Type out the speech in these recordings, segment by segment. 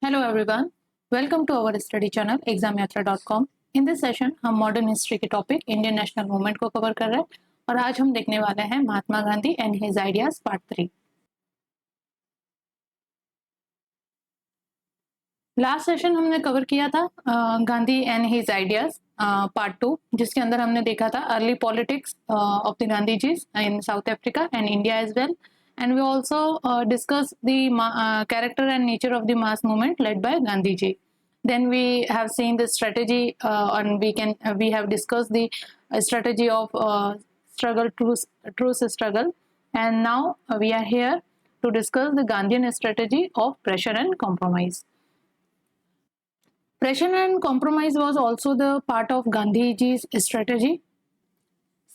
Hello everyone, welcome to our study channel examyatra.com। In this session हम modern history के topic Indian national movement को cover कर रहे हैं और आज हम देखने वाले हैं Mahatma Gandhi and his ideas part 3। Last session हमने कवर किया था Gandhi and his ideas part 2, जिसके अंदर हमने देखा था early politics of the Gandhi ji in South Africa and India as well, and we also discuss the character and nature of the mass movement led by Gandhi ji. Then we have seen the strategy and we have discussed the strategy of struggle, truce struggle, and now we are here to discuss the Gandhian strategy of pressure and compromise. Pressure and compromise was also the part of Gandhi ji's strategy,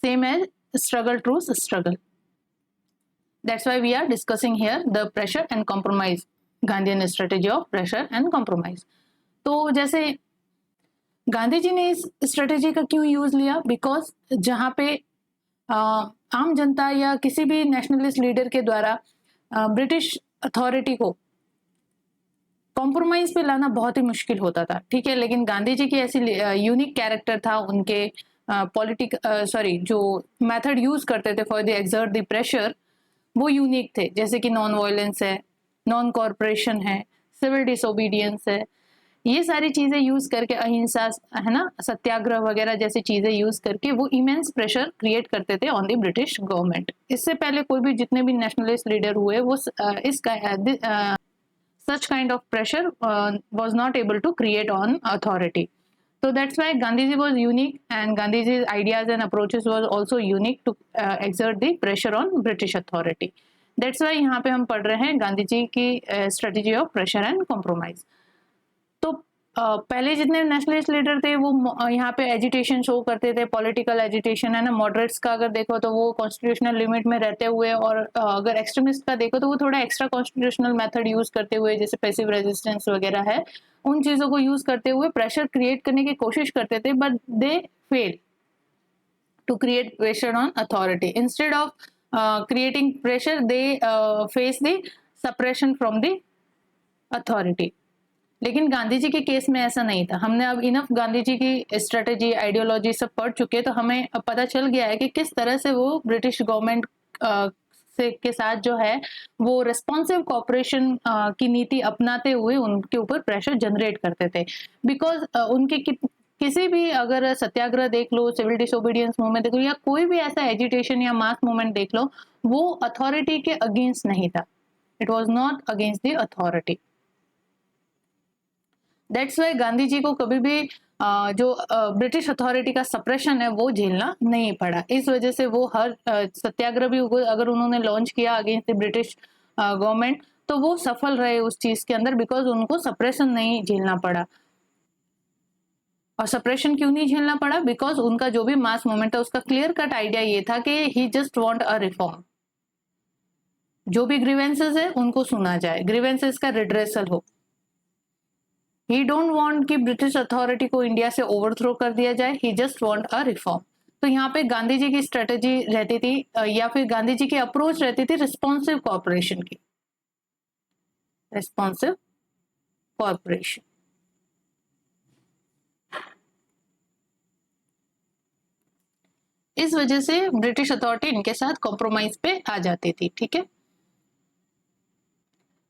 same as struggle, truce struggle. That's why we are discussing here the pressure and compromise, Gandhian strategy of pressure and compromise. तो जैसे गांधी जी ने इस strategy का क्यों use लिया, because जहाँ पे आम जनता या किसी भी नेशनलिस्ट लीडर के द्वारा ब्रिटिश अथॉरिटी को कॉम्प्रोमाइज पे लाना बहुत ही मुश्किल होता था, ठीक है। लेकिन गांधी जी की ऐसी यूनिक कैरेक्टर था, उनके जो मेथड यूज करते थे for the exert the pressure, वो यूनिक थे। जैसे कि नॉन वायलेंस है, नॉन कॉर्पोरेशन है, सिविल डिसोबीडियंस है, ये सारी चीजें यूज करके, अहिंसा है ना, सत्याग्रह वगैरह जैसी चीजें यूज करके वो इमेंस प्रेशर क्रिएट करते थे ऑन द ब्रिटिश गवर्नमेंट। इससे पहले कोई भी जितने भी नेशनलिस्ट लीडर हुए वो such kind of pressure was not able to create on authority. So that's why Gandhiji was unique, and Gandhiji's ideas and approaches was also unique to exert the pressure on British authority. That's why यहाँ पे हम पढ़ रहे हैं गांधी जी की strategy of pressure and compromise. तो पहले जितने नेशनलिस्ट लीडर थे वो यहाँ पे एजिटेशन शो करते थे, पॉलिटिकल एजिटेशन है ना। मॉडरेट्स का अगर देखो तो वो कॉन्स्टिट्यूशनल लिमिट में रहते हुए, और अगर एक्सट्रीमिस्ट का देखो तो वो थोड़ा एक्स्ट्रा कॉन्स्टिट्यूशनल मेथड यूज करते हुए, जैसे पैसिव रेजिस्टेंस वगैरह है, उन चीजों को यूज करते हुए प्रेशर क्रिएट करने की कोशिश करते थे, but they fail to create pressure on authority. Instead of creating pressure they face the suppression from the authority. लेकिन गांधी जी के केस में ऐसा नहीं था। हमने अब इनफ गांधी जी की स्ट्रेटेजी, आइडियोलॉजी सब पढ़ चुके, तो हमें अब पता चल गया है कि किस तरह से वो ब्रिटिश गवर्नमेंट के साथ जो है वो रिस्पॉन्सिव कॉपरेशन की नीति अपनाते हुए उनके ऊपर प्रेशर जनरेट करते थे। बिकॉज उनके किसी भी, अगर सत्याग्रह देख लो, सिविल डिसोबीडियंस मूवमेंट देख लो, या कोई भी ऐसा एजिटेशन या मास मूवमेंट देख लो, वो अथॉरिटी के अगेंस्ट नहीं था। It was not against the authority. That's why Gandhi ji को कभी भी जो ब्रिटिश अथॉरिटी का सप्रेशन है वो झेलना नहीं पड़ा। इस वजह से वो हर सत्याग्रह भी अगर उन्होंने लॉन्च किया अगेंस्ट द ब्रिटिश गवर्नमेंट, तो वो सफल रहे उस चीज के अंदर, बिकॉज उनको सप्रेशन नहीं झेलना पड़ा। और सप्रेशन क्यों नहीं झेलना पड़ा? बिकॉज उनका जो भी मास मूवमेंट था उसका क्लियर कट आइडिया ये था कि ही जस्ट वांट अ रिफॉर्म। जो भी ग्रीवेंसेस है उनको सुना जाए, ग्रीवेंसेस का रिड्रेसल हो। ही डोंट वांट कि ब्रिटिश अथॉरिटी को इंडिया से ओवरथ्रो कर दिया जाए, ही जस्ट वांट अ रिफॉर्म। तो यहाँ पे गांधी जी की स्ट्रेटेजी रहती थी, या फिर गांधी जी की अप्रोच रहती थी रिस्पॉन्सिव कॉर्पोरेशन की, रिस्पॉन्सिव कॉर्पोरेशन। इस वजह से ब्रिटिश अथॉरिटी इनके साथ कॉम्प्रोमाइज पे आ जाती थी, ठीक है।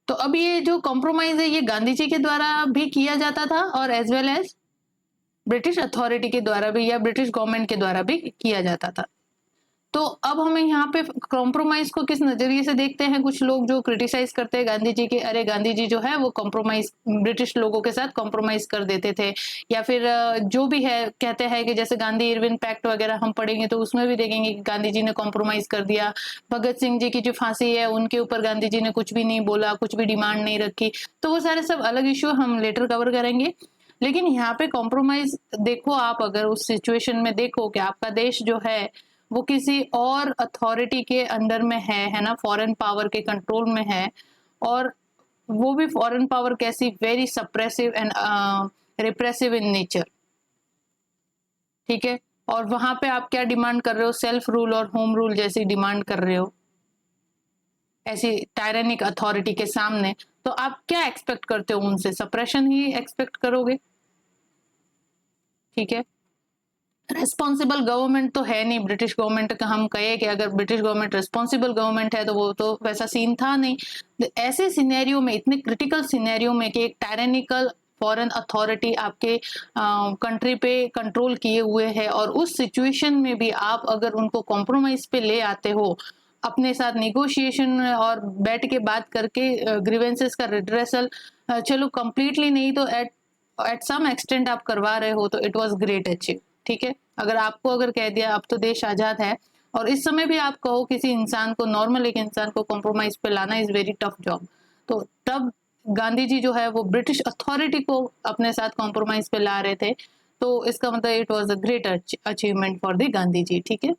तो अब ये जो कॉम्प्रोमाइज है ये गांधी जी के द्वारा भी किया जाता था, और as well as British authority के द्वारा भी, या ब्रिटिश गवर्नमेंट के द्वारा भी किया जाता था। तो अब हमें यहाँ पे कॉम्प्रोमाइज को किस नजरिए से देखते हैं? कुछ लोग जो क्रिटिसाइज करते हैं गांधी जी के, अरे गांधी जी जो है वो कॉम्प्रोमाइज ब्रिटिश लोगों के साथ कॉम्प्रोमाइज कर देते थे, या फिर जो भी है कहते हैं कि जैसे गांधी इरविन पैक्ट वगैरह हम पढ़ेंगे तो उसमें भी देखेंगे कि गांधी जी ने कॉम्प्रोमाइज कर दिया। भगत सिंह जी की जो फांसी है उनके ऊपर गांधी जी ने कुछ भी नहीं बोला, कुछ भी डिमांड नहीं रखी। तो वो सारे सब अलग इश्यू हम लेटर कवर करेंगे। लेकिन यहाँ पे कॉम्प्रोमाइज देखो, आप अगर उस सिचुएशन में देखो कि आपका देश जो है वो किसी और अथॉरिटी के अंडर में है ना, फॉरेन पावर के कंट्रोल में है, और वो भी फॉरेन पावर कैसी, very suppressive and repressive in nature, ठीक है। और वहां पे आप क्या डिमांड कर रहे हो? सेल्फ रूल और होम रूल जैसी डिमांड कर रहे हो, ऐसी टायरेनिक अथॉरिटी के सामने। तो आप क्या एक्सपेक्ट करते हो उनसे? सप्रेशन ही एक्सपेक्ट करोगे, ठीक है। रेस्पॉन्सिबल गवर्नमेंट तो है नहीं ब्रिटिश गवर्नमेंट का, हम कहे कि अगर ब्रिटिश गवर्नमेंट रेस्पॉन्सिबल गवर्नमेंट है तो वो तो वैसा सीन था नहीं। तो ऐसे सिनेरियो में, इतने क्रिटिकल सिनेरियो में कि एक टायरेनिकल फॉरेन अथॉरिटी आपके कंट्री पे कंट्रोल किए हुए है, और उस सिचुएशन में भी आप अगर उनको कॉम्प्रोमाइज पे ले आते हो, अपने साथ निगोशिएशन और बैठ के बात करके ग्रीवेंसेस का रिड्रेसल, चलो कंप्लीटली नहीं तो एट सम एक्सटेंट आप करवा रहे हो, तो इट वाज ग्रेट अचीव, ठीक है। अगर आपको अगर कह दिया अब तो देश आजाद है, और इस समय भी आप कहो किसी इंसान को, नॉर्मल एक इंसान को कॉम्प्रोमाइज पे लाना इज वेरी टफ जॉब, तो तब गांधी जी जो है वो ब्रिटिश अथॉरिटी को अपने साथ कॉम्प्रोमाइज पे ला रहे थे, तो इसका मतलब it was a great achievement for the Gandhi ji, ठीक है।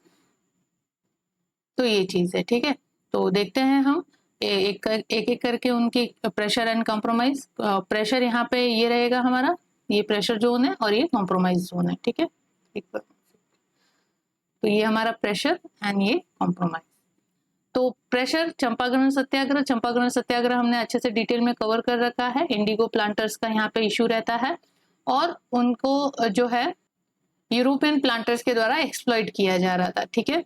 तो ये चीज है, ठीक है। तो देखते हैं हम एक एक करके उनकी प्रेशर एंड कॉम्प्रोमाइज। प्रेशर यहाँ पे ये रहेगा हमारा, ये प्रेशर जोन है और ये कॉम्प्रोमाइज जोन है, ठीक है। तो ये हमारा प्रेशर एंड ये कॉम्प्रोमाइज। तो प्रेशर, चंपारण सत्याग्रह, चंपारण सत्याग्रह हमने अच्छे से डिटेल में कवर कर रखा है। इंडिगो प्लांटर्स का यहाँ पे इशू रहता है, और उनको जो है यूरोपियन प्लांटर्स के द्वारा एक्सप्लॉइट किया जा रहा था, ठीक है।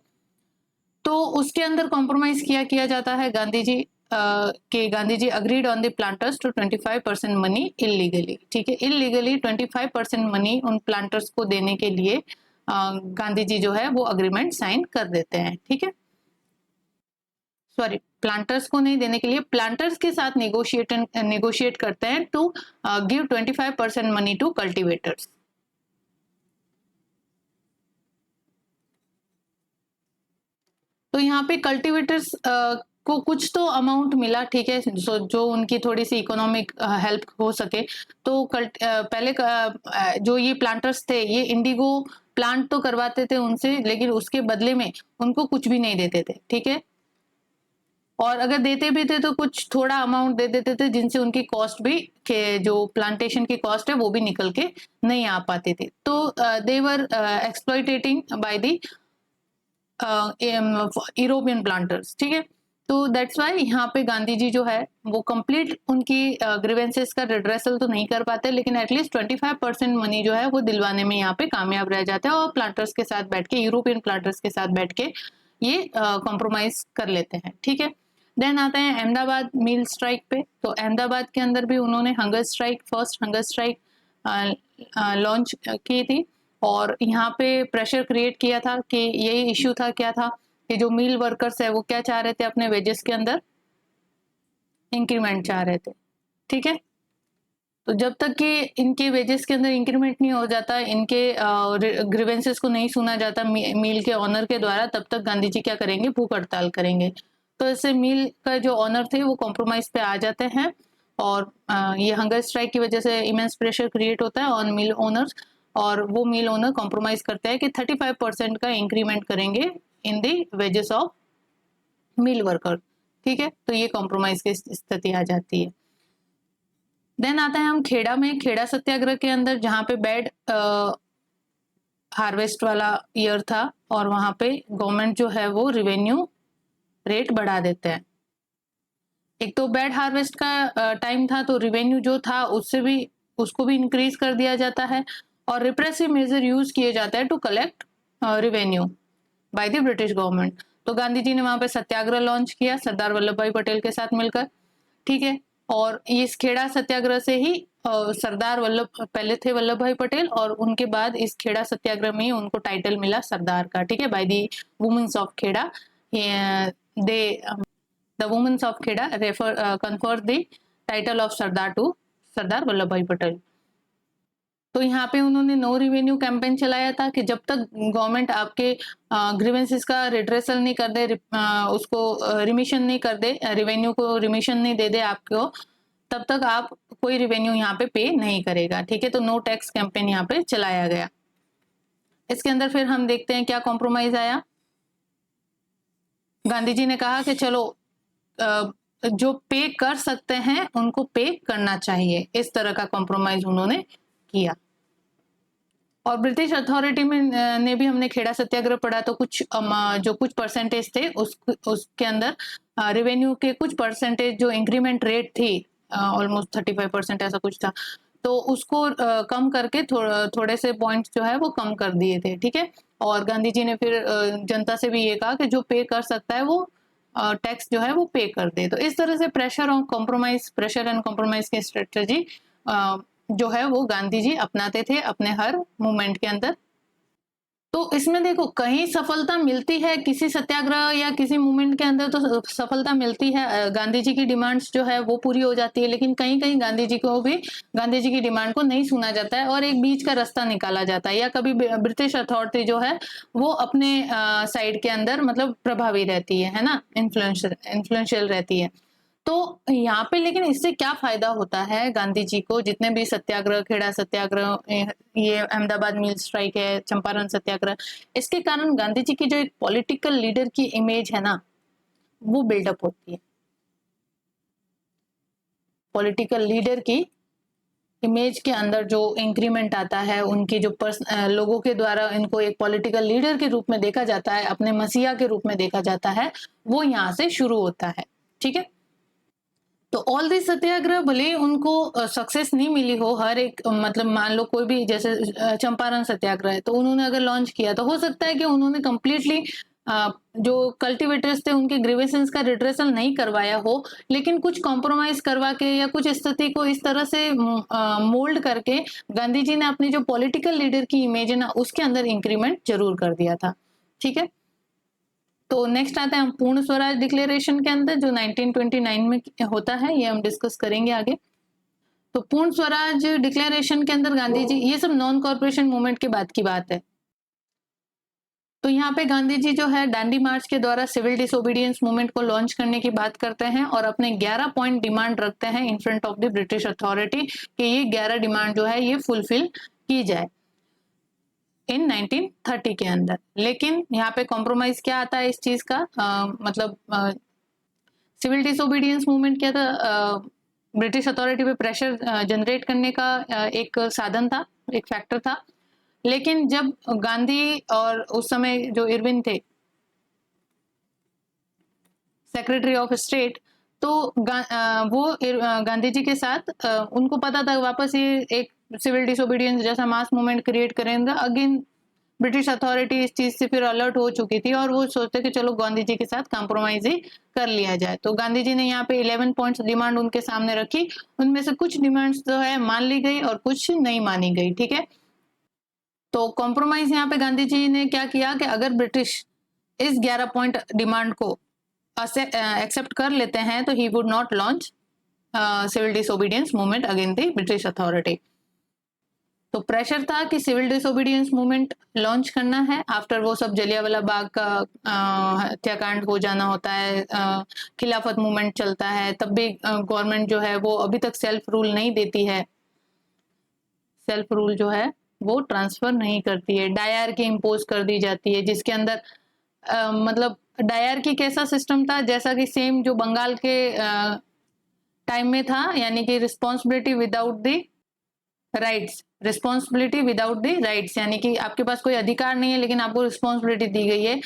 तो उसके अंदर कॉम्प्रोमाइज किया जाता है गांधी जी के Gandhi ji agreed on the planters to 25% money illegally, ठीक है। इलीगली 25% मनी उन प्लांटर्स को देने के लिए गांधी जी जो है वो अग्रीमेंट साइन कर देते हैं, ठीक है। सॉरी, प्लांटर्स को नहीं देने के लिए, प्लांटर्स के साथ नेगोशिएट करते हैं to give 25% money to cultivators. तो यहाँ पे कल्टीवेटर्स को कुछ तो अमाउंट मिला, ठीक है, जो उनकी थोड़ी सी इकोनॉमिक हेल्प हो सके। तो पहले जो ये प्लांटर्स थे, ये इंडिगो प्लांट तो करवाते थे उनसे, लेकिन उसके बदले में उनको कुछ भी नहीं देते थे, ठीक है। और अगर देते भी थे तो कुछ थोड़ा अमाउंट दे देते थे, जिनसे उनकी कॉस्ट भी, के जो प्लांटेशन की कॉस्ट है वो भी निकल के नहीं आ पाती थी। तो दे वर एक्सप्लॉइटेटिंग बाय द यूरोपियन प्लांटर्स, ठीक है। तो दैट्स वाई यहाँ पे गांधी जी जो है वो कंप्लीट उनकी ग्रीवेंसेस का रिड्रेसल तो नहीं कर पाते, लेकिन एटलीस्ट 25% मनी जो है वो दिलवाने में यहाँ पे कामयाब रह जाते हैं, और प्लांटर्स के साथ बैठ के, यूरोपियन प्लांटर्स के साथ बैठ के ये कॉम्प्रोमाइज कर लेते हैं, ठीक है। देन आते हैं अहमदाबाद मिल स्ट्राइक पे। तो अहमदाबाद के अंदर भी उन्होंने hunger strike, first hunger strike launch की थी, और यहाँ पे प्रेशर क्रिएट किया था कि यही इश्यू था, क्या था कि जो मिल वर्कर्स है वो क्या चाह रहे थे, अपने वेजेस के अंदर इंक्रीमेंट चाह रहे थे, ठीक है। तो जब तक कि इनके वेजेस के अंदर इंक्रीमेंट नहीं हो जाता, इनके ग्रीवेंसेस को नहीं सुना जाता मिल के ऑनर के द्वारा, तब तक गांधी जी क्या करेंगे, भूख हड़ताल करेंगे। तो इससे मिल का जो ऑनर थे वो कॉम्प्रोमाइज पे आ जाते हैं, और ये हंगर स्ट्राइक की वजह से इमेंस प्रेशर क्रिएट होता है ऑन मिल ओनर्स, और वो मिल ओनर कॉम्प्रोमाइज करते हैं कि 35% का इंक्रीमेंट करेंगे in the wages of mill worker, ठीक है। तो ये कॉम्प्रोमाइज की स्थिति आ जाती है। देन आता है हम खेड़ा में, खेड़ा सत्याग्रह के अंदर, जहाँ पे बैड हार्वेस्ट वाला ईयर था, और वहां पे गवर्नमेंट जो है वो रिवेन्यू रेट बढ़ा देते हैं। एक तो बैड हार्वेस्ट का टाइम था, तो रिवेन्यू जो था उसको भी इंक्रीज कर दिया जाता है, और रिप्रेसिव मेजर यूज किए जाते हैं to collect revenue by the British government. तो गांधी जी ने वहां पे सत्याग्रह लॉन्च किया सरदार वल्लभ भाई पटेल के साथ मिलकर, ठीक है। और इस खेड़ा सत्याग्रह से ही सरदार वल्लभ, पहले थे वल्लभ भाई पटेल, और उनके बाद इस खेड़ा सत्याग्रह में ही उनको टाइटल मिला सरदार का, ठीक है, by the women's of Kheda. They the women's of Kheda confer the title of Sardar to Sardar Vallabhbhai Patel. तो यहाँ पे उन्होंने नो रिवेन्यू कैंपेन चलाया था कि जब तक गवर्नमेंट आपके ग्रीवेंसेस का रिड्रेसल नहीं कर दे, उसको रिमिशन नहीं कर दे, रिवेन्यू को रिमिशन नहीं दे दे आपको, तब तक आप कोई रिवेन्यू यहाँ पे पे नहीं करेगा, ठीक है। तो नो टैक्स कैंपेन यहाँ पे चलाया गया। इसके अंदर फिर हम देखते हैं क्या कॉम्प्रोमाइज आया। गांधी जी ने कहा कि चलो जो पे कर सकते हैं उनको पे करना चाहिए, इस तरह का कॉम्प्रोमाइज उन्होंने किया। और ब्रिटिश अथॉरिटी में ने भी हमने खेड़ा सत्याग्रह पढ़ा, तो जो कुछ परसेंटेज थे उसके अंदर रिवेन्यू के कुछ परसेंटेज जो इंक्रीमेंट रेट थी ऑलमोस्ट 35% ऐसा कुछ था, तो उसको कम करके थोड़े से पॉइंट्स जो है वो कम कर दिए थे, ठीक है। और गांधी जी ने फिर जनता से भी ये कहा कि जो पे कर सकता है वो टैक्स जो है वो पे कर दे। तो इस तरह से प्रेशर एंड कॉम्प्रोमाइज की स्ट्रेटजी जो है वो गांधी जी अपनाते थे अपने हर मूवमेंट के अंदर। तो इसमें देखो कहीं सफलता मिलती है किसी सत्याग्रह या किसी मूवमेंट के अंदर, तो सफलता मिलती है, गांधी जी की डिमांड्स जो है वो पूरी हो जाती है, लेकिन कहीं कहीं गांधी जी की डिमांड को नहीं सुना जाता है और एक बीच का रास्ता निकाला जाता है, या कभी ब्रिटिश अथॉरिटी जो है वो अपने साइड के अंदर मतलब प्रभावी रहती है ना, इन्फ्लुएंशियल रहती है। तो यहाँ पे लेकिन इससे क्या फायदा होता है गांधी जी को, जितने भी सत्याग्रह, खेड़ा सत्याग्रह, ये अहमदाबाद मिल स्ट्राइक है, चंपारण सत्याग्रह, इसके कारण गांधी जी की जो एक पॉलिटिकल लीडर की इमेज है ना वो बिल्डअप होती है। पॉलिटिकल लीडर की इमेज के अंदर जो इंक्रीमेंट आता है, उनकी जो लोगों के द्वारा इनको एक पॉलिटिकल लीडर के रूप में देखा जाता है, अपने मसीहा के रूप में देखा जाता है, वो यहाँ से शुरू होता है, ठीक है। तो ऑल दिस सत्याग्रह भले ही उनको सक्सेस नहीं मिली हो, हर एक मतलब मान लो कोई भी जैसे चंपारण सत्याग्रह है, तो उन्होंने अगर लॉन्च किया तो हो सकता है कि उन्होंने कंप्लीटली जो कल्टीवेटर्स थे उनके ग्रीवेंसेस का रिड्रेसल नहीं करवाया हो, लेकिन कुछ कॉम्प्रोमाइज करवा के या कुछ स्थिति को इस तरह से मोल्ड करके गांधी जी ने अपनी जो पॉलिटिकल लीडर की इमेज है ना उसके अंदर इंक्रीमेंट जरूर कर दिया था, ठीक है। तो नेक्स्ट आता है हम पूर्ण स्वराज डिक्लेरेशन के अंदर जो 1929 में होता है, ये हम डिस्कस करेंगे आगे। तो पूर्ण स्वराज डिक्लेरेशन के अंदर गांधी जी, ये सब नॉन कॉर्पोरेशन मूवमेंट के बाद की बात है। तो यहाँ पे गांधी जी जो है डांडी मार्च के द्वारा सिविल डिसोबीडियंस मूवमेंट को लॉन्च करने की बात करते हैं और अपने 11 पॉइंट डिमांड रखते हैं in front of the British authority कि ये 11 डिमांड जो है ये फुलफिल की जाए इन 1930 के अंदर। लेकिन यहाँ पे कॉम्प्रोमाइज क्या आता है इस चीज का, मतलब सिविल डिसोबीडियंस मूवमेंट क्या था, ब्रिटिश अथॉरिटी पे प्रेशर जनरेट करने का एक साधन था, एक फैक्टर था। लेकिन जब गांधी और उस समय जो इरविन थे सेक्रेटरी ऑफ स्टेट, तो वो गांधी जी के साथ उनको पता था वापस ये एक सिविल डिसोबीडियंस जैसा मास मूवमेंट क्रिएट करेंगे अगेन। ब्रिटिश अथॉरिटी इस चीज से फिर अलर्ट हो चुकी थी और वो सोचते कि चलो गांधी जी के साथ कॉम्प्रोमाइज ही कर लिया जाए। तो गांधी जी ने यहाँ पे 11 पॉइंट्स डिमांड उनके सामने रखी, उनमें से कुछ डिमांड्स जो है मान ली गई और कुछ नहीं मानी गई, ठीक है। तो कॉम्प्रोमाइज यहाँ पे गांधी जी ने क्या किया कि अगर ब्रिटिश इस 11 पॉइंट डिमांड को एक्सेप्ट कर लेते हैं तो he would not launch civil disobedience movement against the British authority. तो प्रेशर था कि सिविल डिसोबीडियंस मूवमेंट लॉन्च करना है आफ्टर वो सब जलियांवाला बाग का हत्याकांड हो जाना होता है, खिलाफत मूवमेंट चलता है, तब भी गवर्नमेंट जो है वो अभी तक सेल्फ रूल नहीं देती है, सेल्फ रूल जो है वो ट्रांसफर नहीं करती है, डायरकी इम्पोज कर दी जाती है जिसके अंदर मतलब डायरकी कैसा सिस्टम था जैसा कि सेम जो बंगाल के टाइम में था, यानी कि responsibility without the rights, responsibility without the rights, यानी कि आपके पास कोई अधिकार नहीं है लेकिन आपको रिस्पॉन्सिबिलिटी दी गई है।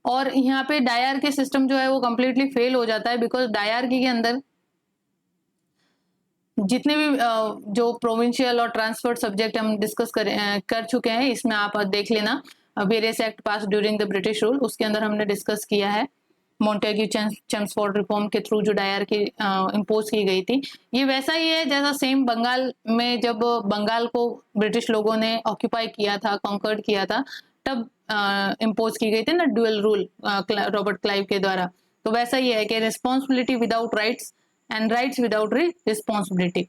और यहाँ पे डायरकी सिस्टम जो है वो कंप्लीटली फेल हो जाता है बिकॉज डायरकी के अंदर जितने भी जो प्रोविंशियल और ट्रांसफर्ड सब्जेक्ट हम डिस्कस कर चुके हैं, इसमें आप देख लेना various act pass during the British rule, उसके अंदर हमने डिस्कस किया है मॉन्टेग्यू चेम्सफोर्ड रिफॉर्म के थ्रू जो डायरकी इम्पोज की गई थी। ये वैसा ही है जैसा सेम बंगाल में जब बंगाल को ब्रिटिश लोगों ने ऑक्यूपाई किया था, कॉन्कर्ड किया था, तब इम्पोज की गई थी ना ड्यूअल रूल रॉबर्ट क्लाइव के द्वारा। तो वैसा ही है कि responsibility without rights and rights without responsibility.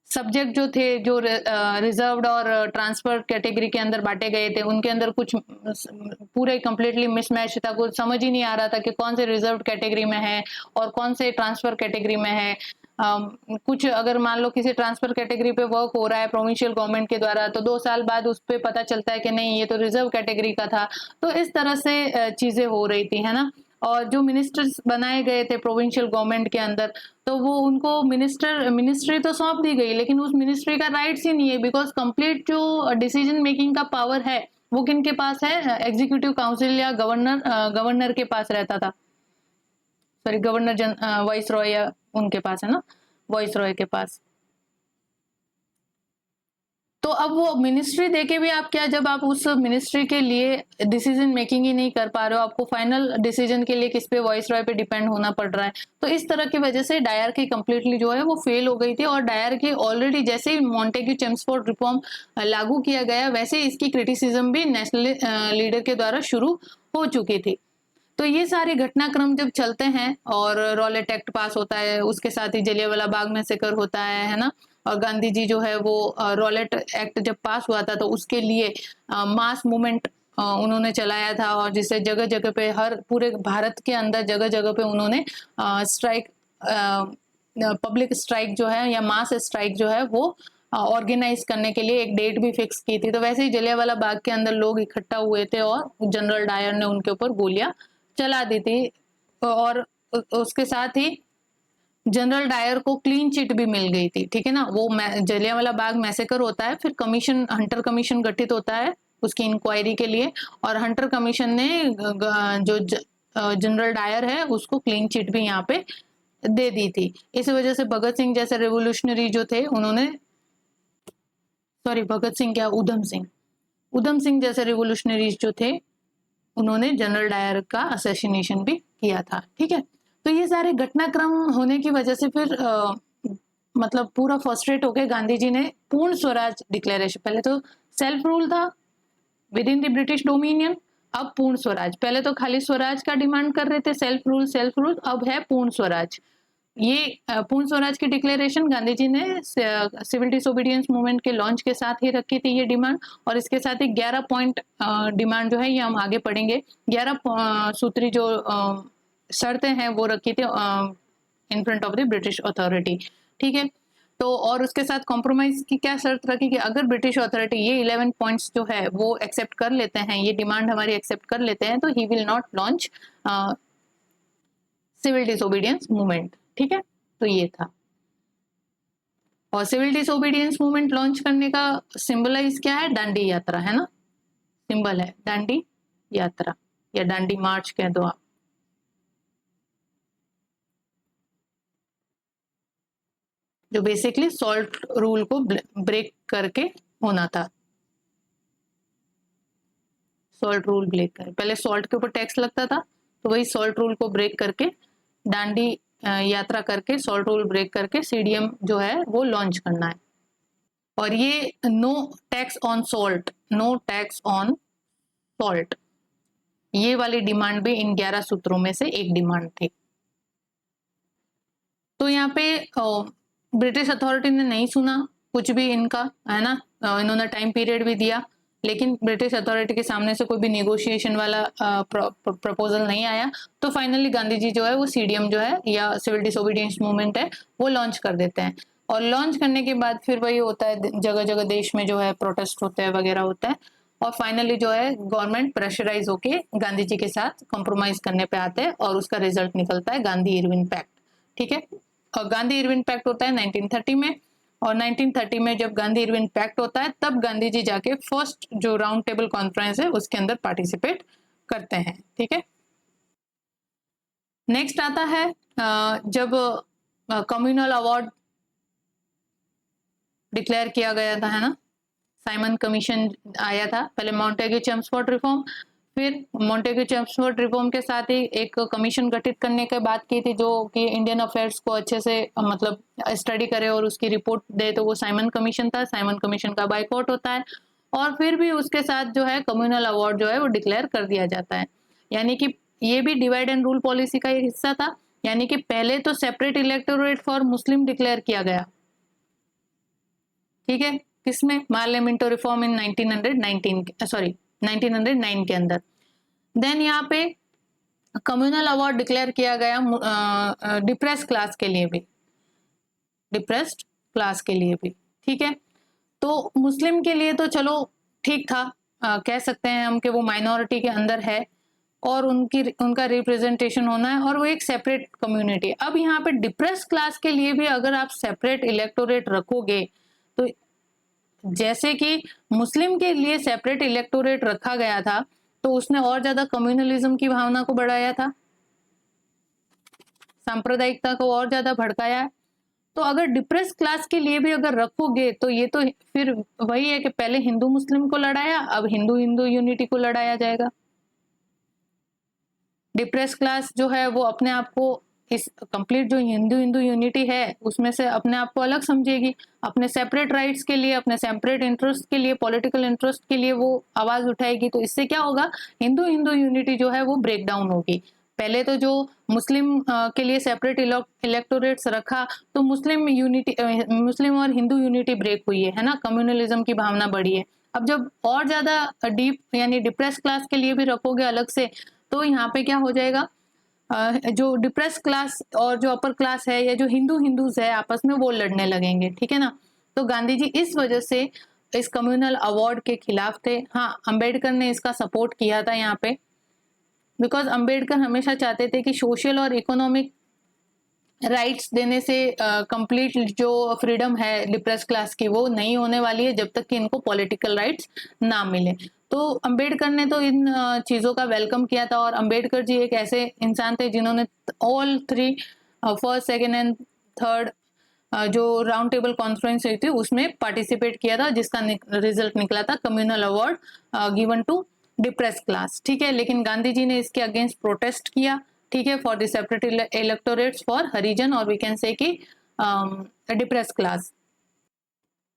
Subject जो थे जो रिजर्व्ड और ट्रांसफर कैटेगरी के अंदर बांटे गए थे उनके अंदर कुछ पूरे कंप्लीटली मिसमैच था, कुछ समझ ही नहीं आ रहा था कि कौन से रिजर्व्ड कैटेगरी में है और कौन से ट्रांसफर कैटेगरी में है। कुछ अगर मान लो किसी ट्रांसफर कैटेगरी पे वर्क हो रहा है प्रोविंशियल गवर्नमेंट के द्वारा तो 2 साल बाद उस पर पता चलता है कि नहीं ये तो रिजर्व कैटेगरी का था। तो इस तरह से चीजें हो रही थी, है ना। और जो मिनिस्टर्स बनाए गए थे प्रोविंशियल गवर्नमेंट के अंदर, तो वो उनको मिनिस्ट्री तो सौंप दी गई लेकिन उस मिनिस्ट्री का राइट्स ही नहीं है बिकॉज कंप्लीट जो डिसीजन मेकिंग का पावर है वो किन के पास है, एग्जीक्यूटिव काउंसिल या गवर्नर के पास रहता था, सॉरी गवर्नर वाइस रॉय या उनके पास है ना, वॉइसरॉय के पास। तो अब वो मिनिस्ट्री देके भी आप क्या, जब आप उस मिनिस्ट्री के लिए डिसीजन मेकिंग ही नहीं कर पा रहे हो, आपको फाइनल डिसीजन के लिए किस पे, वॉइसरॉय पे डिपेंड होना पड़ रहा है। तो इस तरह की वजह से डायर की कंप्लीटली जो है वो फेल हो गई थी। और डायर की ऑलरेडी जैसे ही मॉन्टेग्यू चेम्सफोर्ड रिफॉर्म लागू किया गया, वैसे ही इसकी क्रिटिसिज्म भी नेशनल लीडर के द्वारा शुरू हो चुकी थी। तो ये सारे घटनाक्रम जब चलते हैं और रॉलेट एक्ट पास होता है, उसके साथ ही जलियांवाला बाग मैसेकर होता है ना। और गांधी जी जो है वो रॉलेट एक्ट जब पास हुआ था तो उसके लिए मास मूवमेंट उन्होंने चलाया था, और जिससे जगह जगह पे, हर पूरे भारत के अंदर जगह जगह पे उन्होंने स्ट्राइक, पब्लिक स्ट्राइक जो है या मास स्ट्राइक जो है वो ऑर्गेनाइज करने के लिए एक डेट भी फिक्स की थी। तो वैसे ही जलियांवाला बाग के अंदर लोग इकट्ठा हुए थे और जनरल डायर ने उनके ऊपर गोलियां चला दी थी। और उसके साथ ही जनरल डायर को क्लीन चिट भी मिल गई थी, ठीक है ना। वो जलियांवाला बाग मैसेकर होता है, फिर कमीशन, हंटर कमीशन गठित होता है उसकी इंक्वायरी के लिए, और हंटर कमीशन ने जो जनरल डायर है उसको क्लीन चिट भी यहाँ पे दे दी थी। इस वजह से भगत सिंह जैसे रेवोल्यूशनरी जो थे उन्होंने, सॉरी भगत सिंह क्या, उधम सिंह जैसे रेवोल्यूशनरीज जो थे उन्होंने जनरल डायर का असैसिनेशन भी किया था, ठीक है। तो ये सारे घटनाक्रम होने की वजह से फिर मतलब पूरा फ्रस्ट्रेट होकर गांधी जी ने पूर्ण स्वराज डिक्लेरेशन, पहले तो सेल्फ रूल था with in the British dominion, अब पूर्ण स्वराज। पहले तो खाली स्वराज का डिमांड कर रहे थे, सेल्फ रूल, अब है पूर्ण स्वराज। ये पूर्ण स्वराज की डिक्लेरेशन गांधी जी ने सिविल डिसोबीडियंस मूवमेंट के लॉन्च के साथ ही रखी थी ये डिमांड। और इसके साथ ही 11 पॉइंट डिमांड जो है ये हम आगे पढ़ेंगे। 11 सूत्री जो शर्तें हैं वो रखी थी in front of the British authority, ठीक है। तो और उसके साथ कॉम्प्रोमाइज की क्या शर्त रखी कि अगर ब्रिटिश अथॉरिटी ये 11 पॉइंट्स जो है वो एक्सेप्ट कर लेते हैं, ये डिमांड हमारी एक्सेप्ट कर लेते हैं, तो he will not launch civil disobedience movement, ठीक है। तो ये था। और सिविल डिसोबीडियंस मूवमेंट लॉन्च करने का सिंबलाइज क्या है, दांडी यात्रा है ना, सिंबल है दांडी यात्रा या दांडी मार्च कह दो आप। जो बेसिकली सॉल्ट रूल को ब्रेक करके होना था, सॉल्ट रूल ब्रेक कर, पहले सॉल्ट के ऊपर टैक्स लगता था, तो वही सॉल्ट रूल को ब्रेक करके, दांडी यात्रा करके, सॉल्ट रूल ब्रेक करके सीडीएम जो है वो लॉन्च करना है। और ये no tax on salt, no tax on salt, ये वाली डिमांड भी इन 11 सूत्रों में से एक डिमांड थी। तो यहाँ पे ब्रिटिश अथॉरिटी ने नहीं सुना कुछ भी इनका, है ना। इन्होंने टाइम पीरियड भी दिया, लेकिन ब्रिटिश अथॉरिटी के सामने से कोई भी नेगोशिएशन वाला प्रपोजल नहीं आया। तो फाइनली गांधी जी जो है वो सीडीएम जो है या सिविल डिसोबीडियंस मूवमेंट है वो लॉन्च कर देते हैं। और लॉन्च करने के बाद फिर वही होता है, जगह जगह देश में जो है प्रोटेस्ट होते हैं वगैरह होता है। और फाइनली जो है गवर्नमेंट प्रेशराइज होके गांधी जी के साथ कॉम्प्रोमाइज करने पे आते हैं और उसका रिजल्ट निकलता है गांधी इरविन पैक्ट, ठीक है। और गांधी इरविन पैक्ट होता है 1930 में। और 1930 में जब गांधी इरविन पैक्ट होता है तब गांधी जी जाके फर्स्ट जो राउंड टेबल कॉन्फ्रेंस है उसके अंदर पार्टिसिपेट करते हैं, ठीक है। नेक्स्ट आता है जब कम्युनल अवार्ड डिक्लेयर किया गया था, है ना। साइमन कमीशन आया था, पहले मॉन्टेग्यू चेम्सफोर्ड रिफॉर्म, फिर मॉन्टेग्यू चेम्सफोर्ड रिफॉर्म के साथ ही एक कमीशन गठित करने की बात की थी जो कि इंडियन अफेयर्स को अच्छे से मतलब स्टडी करे और उसकी रिपोर्ट दे, तो वो साइमन कमीशन था। साइमन कमीशन का बाइकआउट होता है और फिर भी उसके साथ जो है कम्युनल अवार्ड जो है वो डिक्लेयर कर दिया जाता है। यानी कि ये भी डिवाइड एंड रूल पॉलिसी का एक हिस्सा था। यानी कि पहले तो separate electorate for Muslim declare किया गया, ठीक है, किसमें, पार्लियामेंटो रिफॉर्म इन 1909 के अंदर। देन यहाँ पे कम्युनल अवार्ड डिक्लेयर किया गया डिप्रेस्ड क्लास के लिए भी, डिप्रेस्ड क्लास के लिए भी, ठीक है। तो मुस्लिम के लिए तो चलो ठीक था, कह सकते हैं हम कि वो माइनॉरिटी के अंदर है और उनका रिप्रेजेंटेशन होना है और वो एक सेपरेट कम्युनिटी है। अब यहाँ पे डिप्रेस्ड क्लास के लिए भी अगर आप सेपरेट इलेक्टोरेट रखोगे, तो जैसे कि मुस्लिम के लिए सेपरेट इलेक्टोरेट रखा गया था तो उसने और ज्यादा कम्युनलिज्म की भावना को बढ़ाया था, सांप्रदायिकता को और ज्यादा भड़काया। तो अगर डिप्रेस क्लास के लिए भी अगर रखोगे तो ये तो फिर वही है कि पहले हिंदू मुस्लिम को लड़ाया, अब हिंदू हिंदू यूनिटी को लड़ाया जाएगा। डिप्रेस क्लास जो है वो अपने आप को इस कंप्लीट जो हिंदू हिंदू यूनिटी है उसमें से अपने आप को अलग समझेगी, अपने सेपरेट राइट्स के लिए, अपने सेपरेट इंटरेस्ट के लिए, पॉलिटिकल इंटरेस्ट के लिए वो आवाज उठाएगी। तो इससे क्या होगा, हिंदू हिंदू यूनिटी जो है वो ब्रेक डाउन होगी। पहले तो जो मुस्लिम के लिए सेपरेट इलेक्टोरेट्स रखा तो मुस्लिम यूनिटी, मुस्लिम और हिंदू यूनिटी ब्रेक हुई है ना, कम्युनलिज्म की भावना बढ़ी है। अब जब और ज्यादा डीप यानी डिप्रेस क्लास के लिए भी रखोगे अलग से, तो यहाँ पे क्या हो जाएगा, जो डिप्रेस क्लास और जो अपर क्लास है या जो हिंदू हिंदूज है आपस में वो लड़ने लगेंगे, ठीक है ना। तो गांधी जी इस वजह से इस कम्युनल अवार्ड के खिलाफ थे। हाँ, अंबेडकर ने इसका सपोर्ट किया था यहाँ पे, बिकॉज अंबेडकर हमेशा चाहते थे कि सोशल और इकोनॉमिक राइट्स देने से कंप्लीट जो फ्रीडम है डिप्रेस क्लास की वो नहीं होने वाली है जब तक कि इनको पॉलिटिकल राइट्स ना मिले। तो अंबेडकर ने तो इन चीज़ों का वेलकम किया था, और अंबेडकर जी एक ऐसे इंसान थे जिन्होंने all three, first second and third जो राउंड टेबल कॉन्फ्रेंस हुई थी उसमें पार्टिसिपेट किया था, जिसका रिजल्ट निकला था communal award given to depress class, ठीक है। लेकिन गांधी जी ने इसके अगेंस्ट प्रोटेस्ट किया, ठीक है, for the separate electorates for Harijan और वी कैन से कि डिप्रेस क्लास।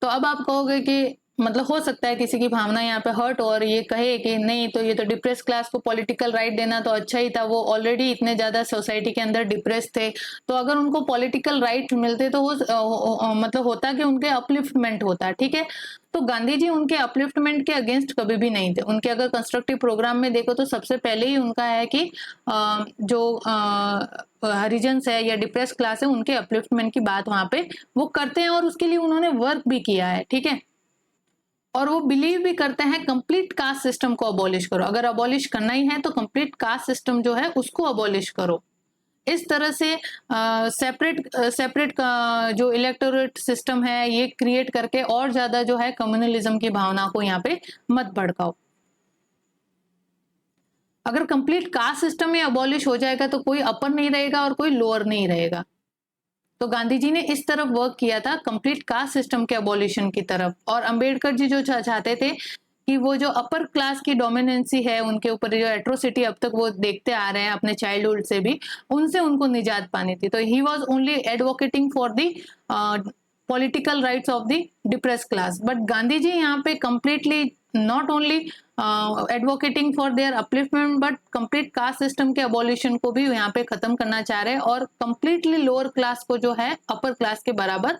तो अब आप कहोगे कि मतलब हो सकता है किसी की भावना यहाँ पे हर्ट और ये कहे कि नहीं, तो ये तो डिप्रेस क्लास को पॉलिटिकल राइट देना तो अच्छा ही था, वो ऑलरेडी इतने ज्यादा सोसाइटी के अंदर डिप्रेस थे, तो अगर उनको पॉलिटिकल राइट मिलते तो मतलब होता कि उनके अपलिफ्टमेंट होता, ठीक है। तो गांधी जी उनके अपलिफ्टमेंट के अगेंस्ट कभी भी नहीं थे। उनके अगर कंस्ट्रक्टिव प्रोग्राम में देखो तो सबसे पहले ही उनका है कि जो हरिजन्स है या डिप्रेस क्लास है उनके अपलिफ्टमेंट की बात वहां पे वो करते हैं, और उसके लिए उन्होंने वर्क भी किया है, ठीक है। और वो बिलीव भी करते हैं कंप्लीट कास्ट सिस्टम को अबॉलिश करो, अगर अबॉलिश करना ही है तो कंप्लीट कास्ट सिस्टम जो है उसको अबॉलिश करो। इस तरह से सेपरेट का जो इलेक्टोरेट सिस्टम है ये क्रिएट करके और ज्यादा जो है कम्युनलिज्म की भावना को यहाँ पे मत भड़काओ। अगर कंप्लीट कास्ट सिस्टम में अबॉलिश हो जाएगा तो कोई अपर नहीं रहेगा और कोई लोअर नहीं रहेगा। तो गांधी जी ने इस तरफ वर्क किया था कंप्लीट कास्ट सिस्टम के अबॉलिशन की तरफ, और अंबेडकर जी जो चाहते थे कि वो जो अपर क्लास की डोमिनेंसी है उनके ऊपर, जो एट्रोसिटी अब तक वो देखते आ रहे हैं अपने चाइल्डहुड से भी, उनसे उनको निजात पानी थी। तो he was only advocating for the political rights of the depressed class, but Gandhi ji यहाँ पे completely not only advocating for their upliftment but complete caste system के अबॉलिशन को भी यहाँ पे खत्म करना चाह रहे हैं, और कंप्लीटली लोअर क्लास को जो है अपर क्लास के बराबर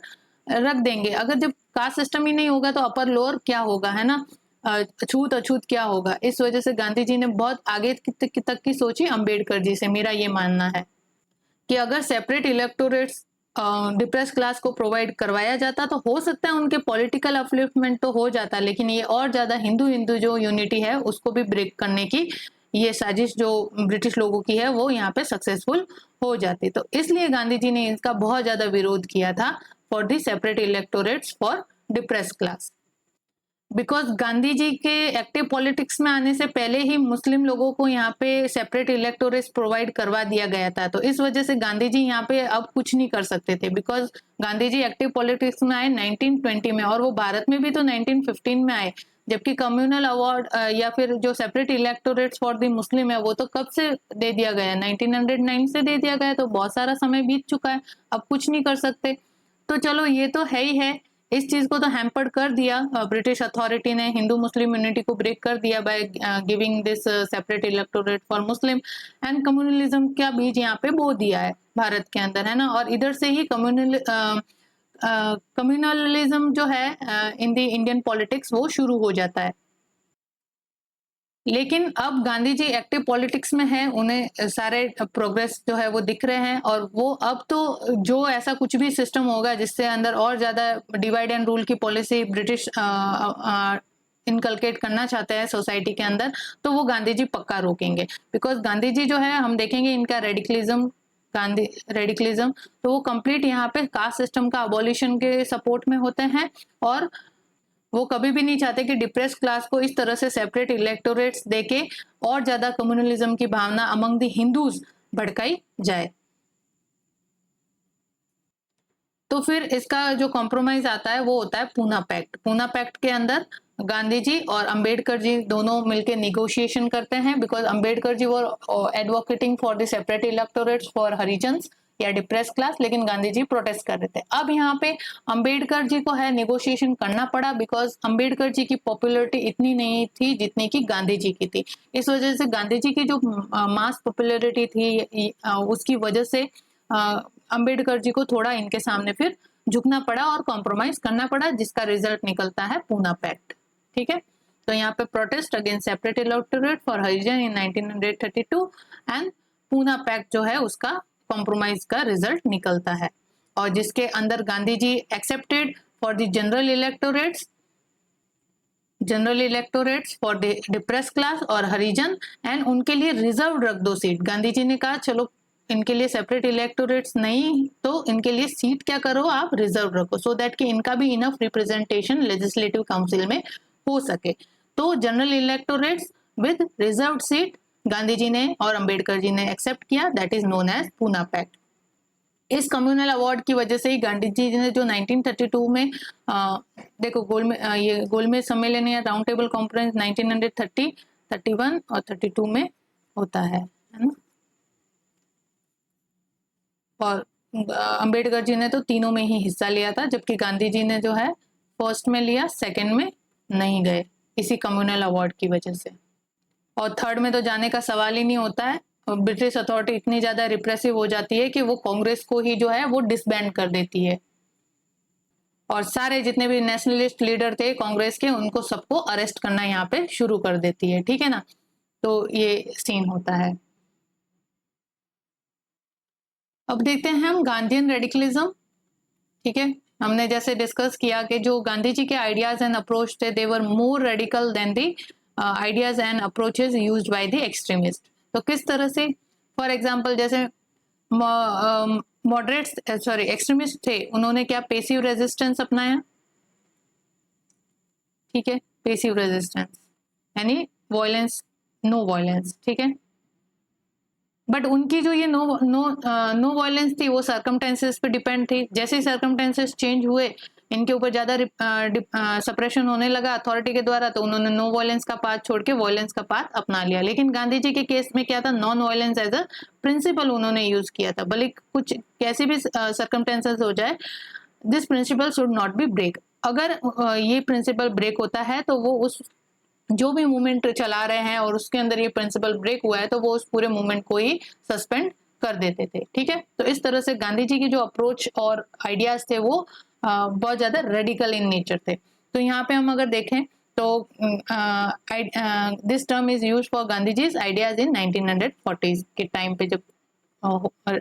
रख देंगे। अगर जब कास्ट सिस्टम ही नहीं होगा तो अपर लोअर क्या होगा, है ना, अछूत अछूत क्या होगा। इस वजह से गांधी जी ने बहुत आगे तक की सोची अंबेडकर जी से। मेरा ये मानना है कि अगर सेपरेट इलेक्टोरेट्स डिप्रेस क्लास को प्रोवाइड करवाया जाता तो हो सकता है उनके पॉलिटिकल अपलिफ्टमेंट तो हो जाता, लेकिन ये और ज्यादा हिंदू हिंदू जो यूनिटी है उसको भी ब्रेक करने की ये साजिश जो ब्रिटिश लोगों की है वो यहाँ पे सक्सेसफुल हो जाती। तो इसलिए गांधी जी ने इसका बहुत ज्यादा विरोध किया था for the separate electorates for depressed class. Because Gandhi ji के एक्टिव पॉलिटिक्स में आने से पहले ही मुस्लिम लोगों को यहाँ पे सेपरेट इलेक्टोरेट्स प्रोवाइड करवा दिया गया था, तो इस वजह से गांधी जी यहाँ पे अब कुछ नहीं कर सकते थे। Because Gandhi ji active politics में आए 1920 में, और वो भारत में भी तो 1915 में आए, जबकि कम्युनल अवार्ड या फिर जो separate electorates for the Muslim है वो तो कब से दे दिया गया, 1909 से दे दिया गया। तो बहुत सारा समय बीत चुका है, अब कुछ नहीं कर सकते। तो चलो ये तो है ही है, इस चीज को तो हैम्पर्ड कर दिया ब्रिटिश अथॉरिटी ने, हिंदू मुस्लिम यूनिटी को ब्रेक कर दिया by giving this separate electorate for Muslim, and communalism का बीज यहाँ पे बो दिया है भारत के अंदर, है ना। और इधर से ही कम्युनलिज्म जो है इन द इंडियन पॉलिटिक्स वो शुरू हो जाता है। लेकिन अब गांधी जी एक्टिव पॉलिटिक्स में है, उन्हें सारे प्रोग्रेस जो है वो दिख रहे हैं, और वो अब तो जो ऐसा कुछ भी सिस्टम होगा जिससे अंदर और ज्यादा डिवाइड एंड रूल की पॉलिसी ब्रिटिश इनकलकेट करना चाहते हैं सोसाइटी के अंदर, तो वो गांधी जी पक्का रोकेंगे। बिकॉज गांधी जी जो है हम देखेंगे इनका रेडिकलिज्म तो वो कंप्लीट यहाँ पे कास्ट सिस्टम का अबॉलिशन के सपोर्ट में होते हैं, और वो कभी भी नहीं चाहते कि डिप्रेस क्लास को इस तरह से सेपरेट इलेक्टोरेट्स देके और ज्यादा कम्युनलिज्म की भावना अमंग द हिंदूज भड़काई जाए। तो फिर इसका जो कॉम्प्रोमाइज आता है वो होता है पूना पैक्ट। पूना पैक्ट के अंदर गांधी जी और अंबेडकर जी दोनों मिलकर निगोशिएशन करते हैं, बिकॉज अंबेडकर जी वो advocating for the separate electorates for Harijans या डिप्रेस क्लास, लेकिन गांधी जी प्रोटेस्ट कर रहे थे। अब यहाँ पे अंबेडकर जी को है नेगोशिएशन करना पड़ा, बिकॉज अंबेडकर जी की पॉपुलैरिटी इतनी नहीं थी जितनी की गांधी जी की थी। इस वजह से गांधी जी की जो मास पॉपुलैरिटी थी उसकी वजह से अंबेडकर जी को थोड़ा इनके सामने फिर झुकना पड़ा और कॉम्प्रोमाइज करना पड़ा, जिसका रिजल्ट निकलता है पूना पैक्ट। ठीक है, तो यहाँ पे protest against separate electorate for Harijan in 1932 and Poona pact जो है उसका कॉम्प्रोमाइज का रिजल्ट निकलता है, और जिसके अंदर Gandhi ji accepted for the general electorates for the depressed class और हरिजन, एंड उनके लिए रिजर्व रख दो सीट। गांधी जी ने कहा चलो इनके लिए सेपरेट इलेक्टोरेट्स नहीं, तो इनके लिए सीट क्या करो आप रिजर्व रखो, सो दैट कि इनका भी इनफ रिप्रेजेंटेशन लेजिस्लेटिव काउंसिल में हो सके। तो general electorates with reserve seat Gandhi ji ने और अंबेडकर जी ने एक्सेप्ट किया, that is known as Poona pact. इस कम्युनल अवार्ड की वजह से ही गांधी जी ने जो 1932 में देखो गोलमेज सम्मेलन या राउंड टेबल कॉन्फ्रेंस 1930, 31 और 32 में होता है ना, और अंबेडकर जी ने तो तीनों में ही हिस्सा लिया था, जबकि गांधी जी ने जो है फर्स्ट में लिया, सेकंड में नहीं गए इसी कम्युनल अवार्ड की वजह से, और थर्ड में तो जाने का सवाल ही नहीं होता है। ब्रिटिश अथॉरिटी इतनी ज्यादा रिप्रेसिव हो जाती है कि वो कांग्रेस को ही जो है वो डिसबैंड कर देती है, और सारे जितने भी नेशनलिस्ट लीडर थे कांग्रेस के उनको सबको अरेस्ट करना यहाँ पे शुरू कर देती है। ठीक है ना, तो ये सीन होता है। अब देखते हैं हम गांधीयन रेडिकलिज्म। ठीक है, हमने जैसे डिस्कस किया कि जो गांधी जी के आइडियाज एंड अप्रोच थे they were more radical than the ideas and approaches used by the extremist. तो किस तरह से, फॉर एग्जांपल जैसे एक्सट्रीमिस्ट थे, उन्होंने क्या पेसिव रेजिस्टेंस अपनाया। ठीक है, पेसिव रेजिस्टेंस यानी वॉयलेंस, नो वॉयलेंस। ठीक है, बट उनकी जो ये नो वॉयलेंस थी वो सर्कमटेंसेस पे डिपेंड थी। जैसे ही सर्कमटेंसेस चेंज हुए, इनके ऊपर ज्यादा सप्रेशन होने लगा अथॉरिटी के द्वारा, तो उन्होंने नो वॉयलेंस का पाथ छोड़ के वॉयलेंस का पाथ अपना लिया। लेकिन गांधी जी के केस में क्या था, non violence as a principle उन्होंने यूज किया था। भले कुछ कैसे भी सर्कमटेंसेस हो जाए, this principle should not be break. अगर ये प्रिंसिपल ब्रेक होता है तो वो उस जो भी मूवमेंट चला रहे हैं और उसके अंदर ये प्रिंसिपल ब्रेक हुआ है तो वो उस पूरे मूवमेंट को ही सस्पेंड कर देते थे। ठीक है, तो इस तरह से गांधी जी की जो अप्रोच और आइडियाज थे वो बहुत ज्यादा रेडिकल इन नेचर थे। तो यहाँ पे हम अगर देखें तो this term is used for Gandhi ji's ideas in 1940s के टाइम पे, जब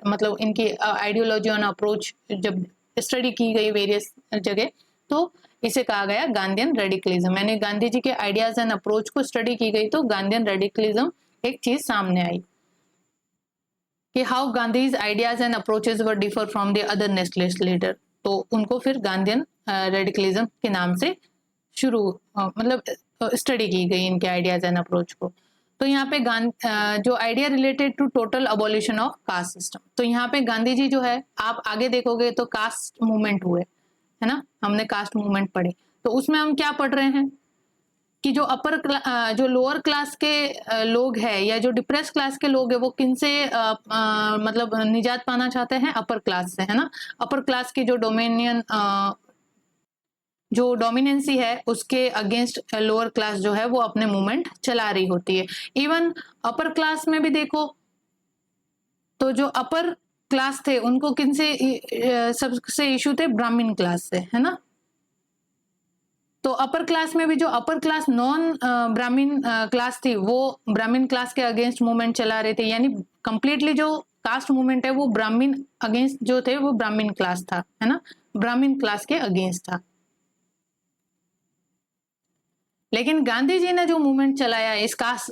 मतलब इनकी आइडियोलॉजी और अप्रोच जब स्टडी की गई वेरियस जगह, तो इसे कहा गया गांधीयन रेडिकलिज्म। यानी गांधी जी के आइडियाज एंड अप्रोच को स्टडी की गई तो गांधीयन रेडिकलिज्म एक चीज सामने आई कि how Gandhi's ideas and approaches were differ from the other nationalist leader. तो उनको फिर गांधीयन रेडिकलिज्म के नाम से शुरू मतलब स्टडी की गई इनके आइडियाज एंड अप्रोच को। तो यहाँ पे जो idea related to total abolition of caste system, तो यहाँ पे गांधी जी जो है, आप आगे देखोगे तो कास्ट मूवमेंट हुए है ना, हमने कास्ट मूवमेंट पढ़े, तो उसमें हम क्या पढ़ रहे हैं कि जो जो लोअर क्लास के लोग हैं या जो डिप्रेस क्लास के लोग हैं वो किनसे मतलब निजात पाना चाहते हैं, अपर क्लास से, है ना। अपर क्लास की जो डोमिनेंसी है उसके अगेंस्ट लोअर क्लास जो है वो अपने मूवमेंट चला रही होती है। इवन अपर क्लास में भी देखो तो जो अपर क्लास थे उनको किनसे सबसे इशू थे, ब्राह्मण क्लास से, है ना। तो अपर क्लास में भी जो अपर क्लास नॉन ब्राह्मण क्लास थी वो ब्राह्मण क्लास के अगेंस्ट मूवमेंट चला रहे थे। यानी कंप्लीटली जो कास्ट मूवमेंट है वो ब्राह्मण अगेंस्ट जो थे वो ब्राह्मण क्लास था, है ना, ब्राह्मण क्लास के अगेंस्ट था। लेकिन गांधी जी ने जो मूवमेंट चलाया इस कास्ट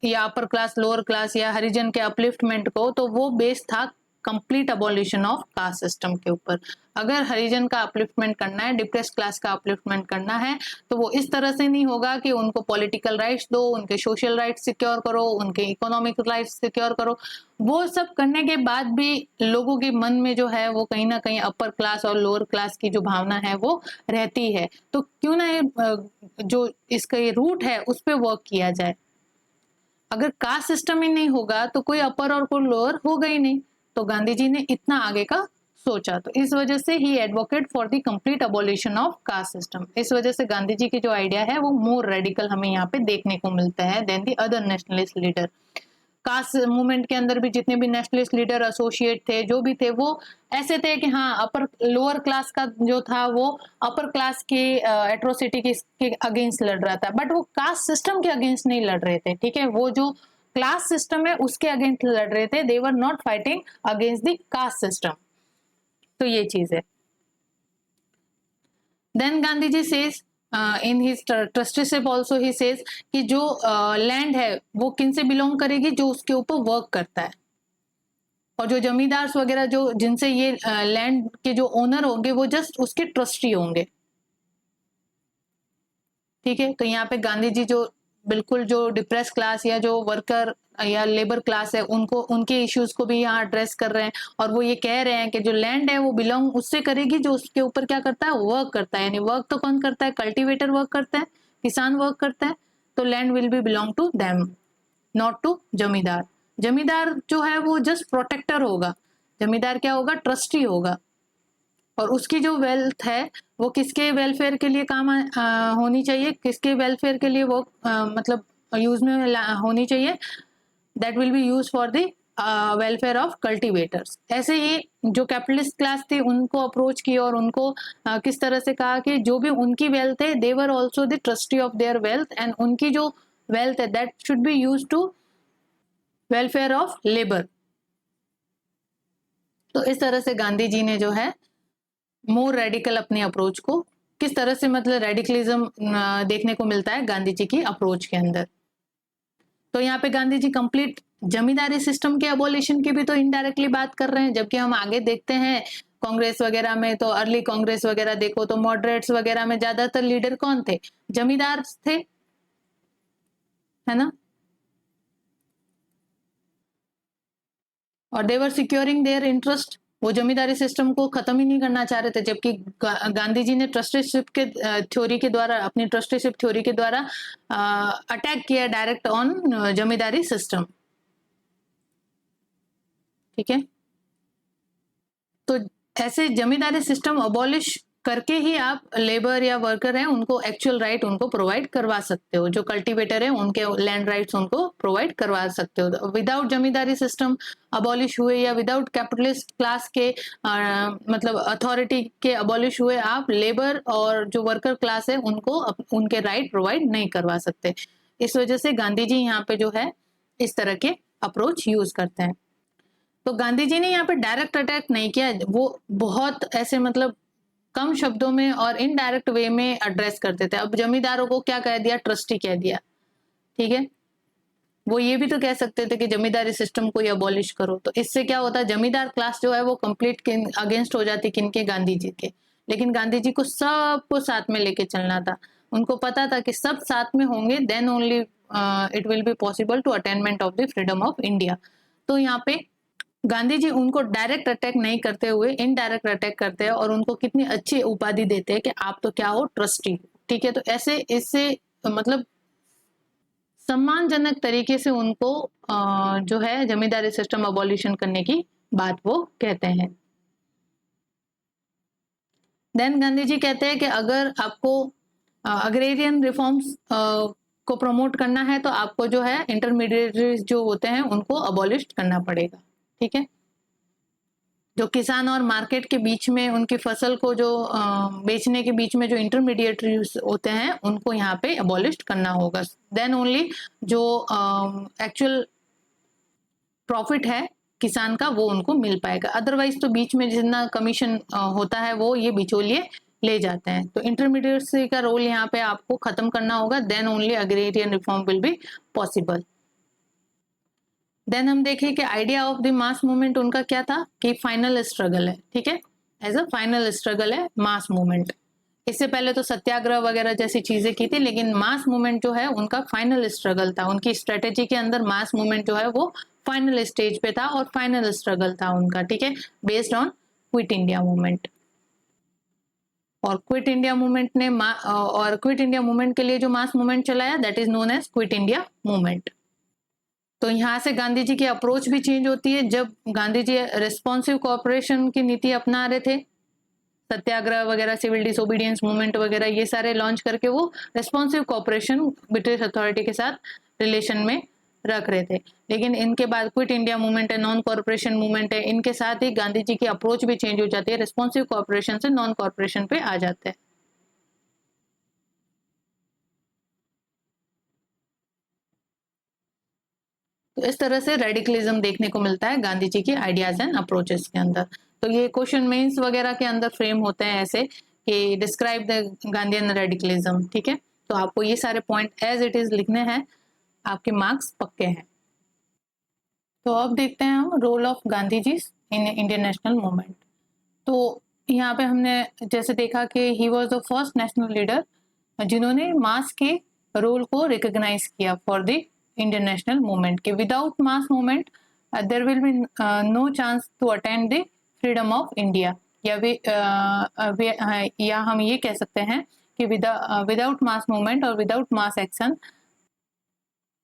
या अपर क्लास, लोअर क्लास या हरिजन के अपलिफ्टमेंट को, तो वो बेस था complete abolition of caste system के ऊपर। अगर हरिजन का अपलिफ्टमेंट करना है, डिप्रेस क्लास का अपलिफ्टमेंट करना है, तो वो इस तरह से नहीं होगा कि उनको पॉलिटिकल राइट्स दो, उनके सोशल राइट्स सिक्योर करो, उनके इकोनॉमिक राइट्स सिक्योर करो। वो सब करने के बाद भी लोगों के मन में जो है वो कहीं ना कहीं अपर क्लास और लोअर क्लास की जो भावना है वो रहती है। तो क्यों ना जो इसका ये रूट है उस पर वर्क किया जाए। अगर कास्ट सिस्टम ही नहीं होगा तो कोई अपर और कोई लोअर होगा ही नहीं। तो गांधी जी ने इतना आगे का सोचा, तो इस वजह से ही advocate for the complete abolition of caste system. इस वजह से गांधी जी की जो आइडिया है वो मोर रेडिकल हमें यहाँ पे देखने को मिलता है than the other nationalist leader. Caste movement के अंदर भी जितने भी नेशनलिस्ट लीडर एसोसिएट थे, जो भी थे, वो ऐसे थे कि हाँ अपर लोअर क्लास का जो था वो अपर क्लास के एट्रोसिटी के अगेंस्ट लड़ रहा था, बट वो कास्ट सिस्टम के अगेंस्ट नहीं लड़ रहे थे। ठीक है, वो जो क्लास सिस्टम है उसके अगेंस्ट लड़ रहे थे। They were not fighting against the caste system. तो ये चीज है। Then Gandhi ji says in his trusteeship also he says कि जो लैंड है वो किन से बिलोंग करेगी, जो उसके ऊपर वर्क करता है। और जो जमींदार वगैरह जो जिनसे ये लैंड के जो ओनर होंगे वो जस्ट उसके ट्रस्टी होंगे। ठीक है, तो यहाँ पे गांधी जी जो बिल्कुल जो डिप्रेस क्लास या जो वर्कर या लेबर क्लास है उनको उनके इश्यूज को भी यहाँ एड्रेस कर रहे हैं। और वो ये कह रहे हैं कि जो लैंड है वो बिलोंग उससे करेगी जो उसके ऊपर क्या करता है, वर्क करता है। यानी वर्क तो कौन करता है, कल्टीवेटर वर्क करता है, किसान वर्क करता है। तो land will be belong to them, not to zamindar. Zamindar जो है वो जस्ट प्रोटेक्टर होगा, जमींदार क्या होगा, ट्रस्टी होगा। और उसकी जो वेल्थ है वो किसके वेलफेयर के लिए काम होनी चाहिए, किसके वेलफेयर के लिए वो मतलब यूज में होनी चाहिए, that will be use for the welfare of cultivators. ऐसे ही जो कैपिटलिस्ट क्लास थी उनको अप्रोच किया और उनको किस तरह से कहा कि जो भी उनकी वेल्थ है they were also the trustee of their wealth, and उनकी जो वेल्थ है that should be use to welfare of labour. तो इस तरह से गांधी जी ने जो है मोर रेडिकल अपनी अप्रोच को, किस तरह से मतलब रेडिकलिज्म देखने को मिलता है गांधी जी की अप्रोच के अंदर। तो यहाँ पे गांधी जी कंप्लीट जमींदारी सिस्टम के अबोलिशन की भी तो इनडायरेक्टली बात कर रहे हैं, जबकि हम आगे देखते हैं कांग्रेस वगैरह में, तो अर्ली कांग्रेस वगैरह देखो तो मॉडरेट्स वगैरह में ज्यादातर लीडर कौन थे, जमींदार थे, है ना। और देवर सिक्योरिंग देयर इंटरेस्ट, वो जमींदारी सिस्टम को खत्म ही नहीं करना चाह रहे थे। जबकि गांधी जी ने ट्रस्टीशिप के थ्योरी के द्वारा, अपनी ट्रस्टीशिप थ्योरी के द्वारा अटैक किया डायरेक्ट ऑन जमींदारी सिस्टम। ठीक है, तो ऐसे जमींदारी सिस्टम अबॉलिश करके ही आप लेबर या वर्कर हैं उनको एक्चुअल राइट उनको प्रोवाइड करवा सकते हो, जो कल्टीवेटर है उनके लैंड राइट्स उनको प्रोवाइड करवा सकते हो। विदाउट जमींदारी सिस्टम अबॉलिश हुए या विदाउट कैपिटलिस्ट क्लास के मतलब अथॉरिटी के अबॉलिश हुए, आप लेबर और जो वर्कर क्लास है उनको उनके राइट प्रोवाइड नहीं करवा सकते। इस वजह से गांधी जी यहाँ पे जो है इस तरह के अप्रोच यूज करते हैं। तो गांधी जी ने यहाँ पे डायरेक्ट अटैक नहीं किया, वो बहुत ऐसे मतलब कम शब्दों में और इनडायरेक्ट वे में एड्रेस करते थे। अब जमींदारों को क्या कह दिया, ट्रस्टी कह दिया। ठीक है, वो ये भी तो कह सकते थे कि जमींदारी सिस्टम को अबॉलिश करो, तो इससे क्या होता है, जमींदार क्लास जो है वो कंप्लीट अगेंस्ट हो जाती किनके, गांधी जी के। लेकिन गांधी जी को सबको साथ में लेके चलना था। उनको पता था कि सब साथ में होंगे then only it will be possible to attainment of the freedom of India. तो यहाँ पे गांधी जी उनको डायरेक्ट अटैक नहीं करते हुए इनडायरेक्ट अटैक करते हैं और उनको कितनी अच्छी उपाधि देते हैं कि आप तो क्या हो, ट्रस्टी। ठीक है, तो ऐसे इससे मतलब सम्मानजनक तरीके से उनको जो है जमींदारी सिस्टम अबॉलिशन करने की बात वो कहते हैं। देन गांधी जी कहते हैं कि अगर आपको अग्रेरियन रिफॉर्म्स को प्रमोट करना है तो आपको जो है इंटरमीडिएटरीज जो होते हैं उनको अबॉलिश करना पड़ेगा। ठीक है, जो किसान और मार्केट के बीच में उनकी फसल को जो बेचने के बीच में जो इंटरमीडिएटरीज होते हैं उनको यहाँ पे अबॉलिश करना होगा। देन ओनली जो एक्चुअल प्रॉफिट है किसान का वो उनको मिल पाएगा। अदरवाइज तो बीच में जितना कमीशन होता है वो ये बिचौलिए ले जाते हैं। तो इंटरमीडिएट का रोल यहाँ पे आपको खत्म करना होगा, then only agrarian reform will be possible. Then हम देखें कि idea of the mass movement उनका क्या था कि फाइनल स्ट्रगल है, ठीक है, एज अ फाइनल स्ट्रगल है मास मूवमेंट। इससे पहले तो सत्याग्रह वगैरह जैसी चीजें की थी, लेकिन मास मूवमेंट जो है उनका फाइनल स्ट्रगल था। उनकी स्ट्रेटेजी के अंदर मास मूवमेंट जो है वो फाइनल स्टेज पे था और फाइनल स्ट्रगल था उनका, ठीक है, based on quit India movement. और क्विट इंडिया मूवमेंट ने और क्विट इंडिया मूवमेंट के लिए जो मास मूवमेंट चलाया that is known as quit India movement. तो यहाँ से गांधी जी की अप्रोच भी चेंज होती है। जब गांधी जी रिस्पॉन्सिव कोऑपरेशन की नीति अपना रहे थे, सत्याग्रह वगैरह, सिविल डिसोबीडियंस मूवमेंट वगैरह ये सारे लॉन्च करके वो रिस्पॉन्सिव कोऑपरेशन ब्रिटिश अथॉरिटी के साथ रिलेशन में रख रहे थे। लेकिन इनके बाद क्विट इंडिया मूवमेंट है, नॉन कॉर्पोरेशन मूवमेंट है, इनके साथ ही गांधी जी की अप्रोच भी चेंज हो जाती है, रिस्पॉन्सिव कोऑपरेशन से नॉन कॉर्पोरेशन पे आ जाते हैं। तो इस तरह से रेडिकलिज्म देखने को मिलता है गांधी जी की आइडियाज एंड अप्रोचेस के अंदर। तो ये क्वेश्चन मेंस वगैरह के अंदर फ्रेम होते हैं ऐसे कि डिस्क्राइब द गांधीयन रेडिकलिज्म, ठीक है। तो आपको ये सारे पॉइंट एज इट इज लिखने हैं, आपके मार्क्स पक्के हैं। तो अब देखते हैं हम role of Gandhi ji in Indian national movement. तो यहाँ पे हमने जैसे देखा कि he was the first national leader जिन्होंने मास के रोल को रिकॉग्नाइज किया for the Indian national movement के without mass movement there will be no chance to attend the freedom of India. या हम ये कह सकते हैं कि विदाउट मास मूवमेंट और without mass action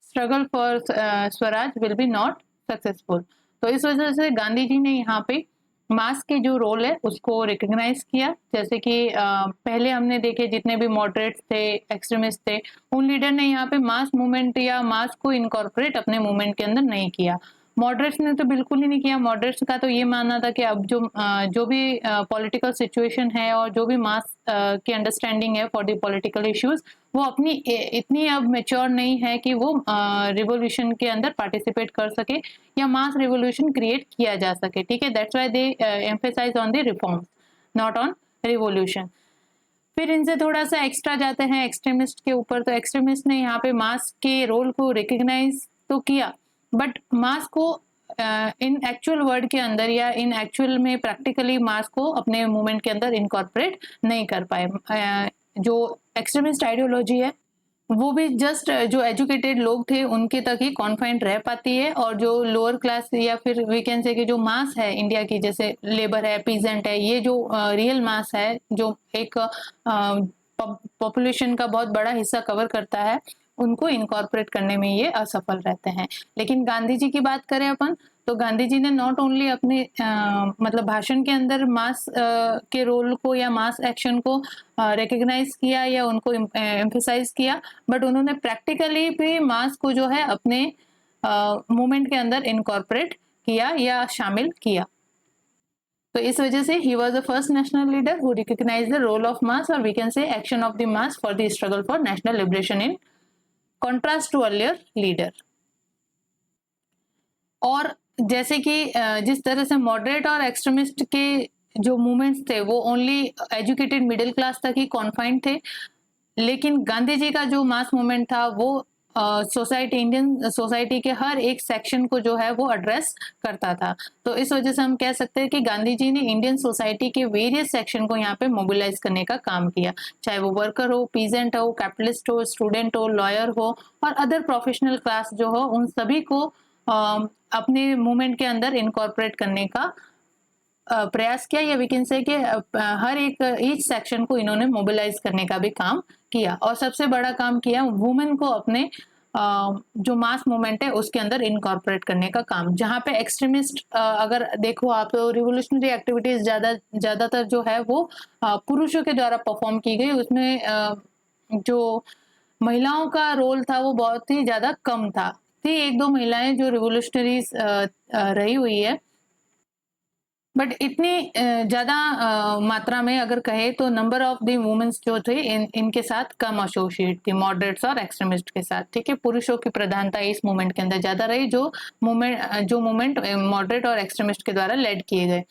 struggle for swaraj will be not successful. तो इस वजह से गांधी जी ने यहाँ पे मास के जो रोल है उसको रिकॉग्नाइज किया। जैसे कि पहले हमने देखे जितने भी मॉडरेट्स थे, एक्सट्रीमिस्ट थे, उन लीडर ने यहाँ पे मास मूवमेंट या मास को इनकॉर्पोरेट अपने मूवमेंट के अंदर नहीं किया। मॉडरेट्स ने तो बिल्कुल ही नहीं किया। मॉडरेट्स का तो ये मानना था कि अब जो भी पॉलिटिकल सिचुएशन है और जो भी मास की अंडरस्टैंडिंग है फॉर द पॉलिटिकल इश्यूज, वो अपनी इतनी अब मेच्योर नहीं है कि वो रिवोल्यूशन के अंदर पार्टिसिपेट कर सके या मास रिवोल्यूशन क्रिएट किया जा सके, ठीक है। That's why they emphasize on the reforms not on revolution. फिर इनसे थोड़ा सा एक्स्ट्रा जाते हैं एक्सट्रीमिस्ट के ऊपर। तो एक्सट्रीमिस्ट ने यहाँ पे मास के रोल को रिकॉग्नाइज तो किया, बट मास को इन एक्चुअल वर्ड के अंदर या इन एक्चुअल में प्रैक्टिकली मास को अपने मूवमेंट के अंदर इनकॉर्पोरेट नहीं कर पाए। जो एक्सट्रीमिस्ट आइडियोलॉजी है वो भी जस्ट जो एजुकेटेड लोग थे उनके तक ही कॉन्फाइंड रह पाती है, और जो लोअर क्लास या फिर वी कैन से कि जो मास है इंडिया की, जैसे लेबर है, पीजेंट है, ये जो रियल मास है जो एक पॉपुलेशन का बहुत बड़ा हिस्सा कवर करता है, उनको इनकॉर्पोरेट करने में ये असफल रहते हैं। लेकिन गांधी जी की बात करें अपन, तो गांधी जी ने नॉट ओनली अपने मतलब भाषण के अंदर मास के रोल को या मास एक्शन को रिकॉग्नाइज किया या उनको एम्फेसाइज किया, बट उन्होंने प्रैक्टिकली भी मास को जो है अपने मूवमेंट के अंदर इनकॉर्पोरेट किया या शामिल किया। तो इस वजह से he was the first national leader who recognize the role of mass, और we can say action of the mass for the struggle for national liberation in contrast to earlier leader. और जैसे कि जिस तरह से मॉडरेट और extremist के जो मूवमेंट्स थे वो ओनली एजुकेटेड मिडिल क्लास तक ही कॉन्फाइंड थे, लेकिन गांधी जी का जो मास मूवमेंट था वो सोसाइटी, इंडियन सोसाइटी के हर एक सेक्शन को जो है वो एड्रेस करता था। तो इस वजह से हम कह सकते हैं कि गांधी जी ने इंडियन सोसाइटी के वेरियस सेक्शन को यहाँ पे मोबिलाइज करने का काम किया, चाहे वो वर्कर हो, पीजेंट हो, कैपिटलिस्ट हो, स्टूडेंट हो, लॉयर हो और अदर प्रोफेशनल क्लास जो हो, उन सभी को अपने मूवमेंट के अंदर इनकॉर्पोरेट करने का प्रयास किया, या वी कैन से कि हर एक ईच सेक्शन को इन्होंने मोबिलाइज करने का भी काम किया। और सबसे बड़ा काम किया वुमेन को अपने जो मास मूवमेंट है उसके अंदर इनकॉर्पोरेट करने का काम। जहाँ पे एक्सट्रीमिस्ट अगर देखो आप, तो रिवोल्यूशनरी एक्टिविटीज ज्यादातर जो है वो पुरुषों के द्वारा परफॉर्म की गई। उसमें जो महिलाओं का रोल था वो बहुत ही ज्यादा कम था। थी एक दो महिलाएं जो रिवोल्यूशनरीज रही हुई है, बट इतनी ज्यादा मात्रा में अगर कहे तो नंबर ऑफ द वुमेन्स जो थे इनके साथ कम एसोसिएट थी मॉडरेट्स और एक्सट्रीमिस्ट के साथ, ठीक है। पुरुषों की प्रधानता इस मूवमेंट के अंदर ज्यादा रही, जो मूवमेंट मॉडरेट और एक्सट्रीमिस्ट के द्वारा लेड किए गए।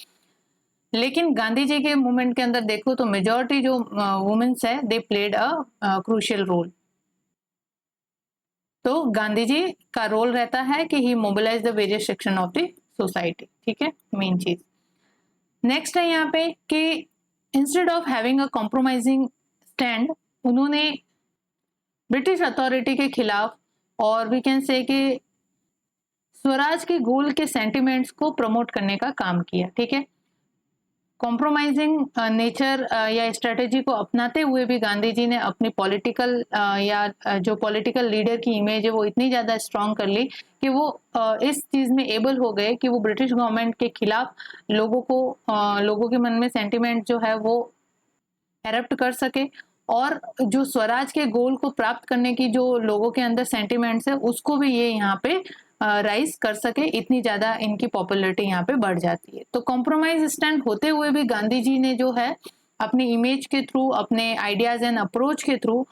लेकिन गांधी जी के मूवमेंट के अंदर देखो तो मेजोरिटी जो वुमेन्स है they played a crucial role. तो गांधी जी का रोल रहता है कि he mobilize the various section of the society, ठीक है, मेन चीज। नेक्स्ट है यहाँ पे कि instead of having a compromising stand, उन्होंने ब्रिटिश अथॉरिटी के खिलाफ और वी कैन से कि स्वराज के गोल के सेंटिमेंट्स को प्रमोट करने का काम किया, ठीक है। कॉम्प्रोमाइजिंग नेचर या स्ट्रेटेजी को अपनाते हुए भी गांधी जी ने अपनी पॉलिटिकल या जो पॉलिटिकल लीडर की इमेज है वो इतनी ज़्यादा स्ट्रॉन्ग कर ली कि वो इस चीज़ में एबल हो गए कि वो ब्रिटिश गवर्नमेंट के खिलाफ लोगों के मन में सेंटिमेंट जो है वो एरप्ट कर सके, और जो स्वराज के गोल को प्राप्त करने की जो लोगों के अंदर सेंटिमेंट्स है उसको भी ये यहाँ पे राइज कर सके, इतनी ज्यादा इनकी पॉपुलैरिटी यहाँ पे बढ़ जाती है। तो कॉम्प्रोमाइज स्टैंड होते हुए भी गांधी जी ने जो है अपनी इमेज के थ्रू, अपने आइडियाज एंड अप्रोच के थ्रू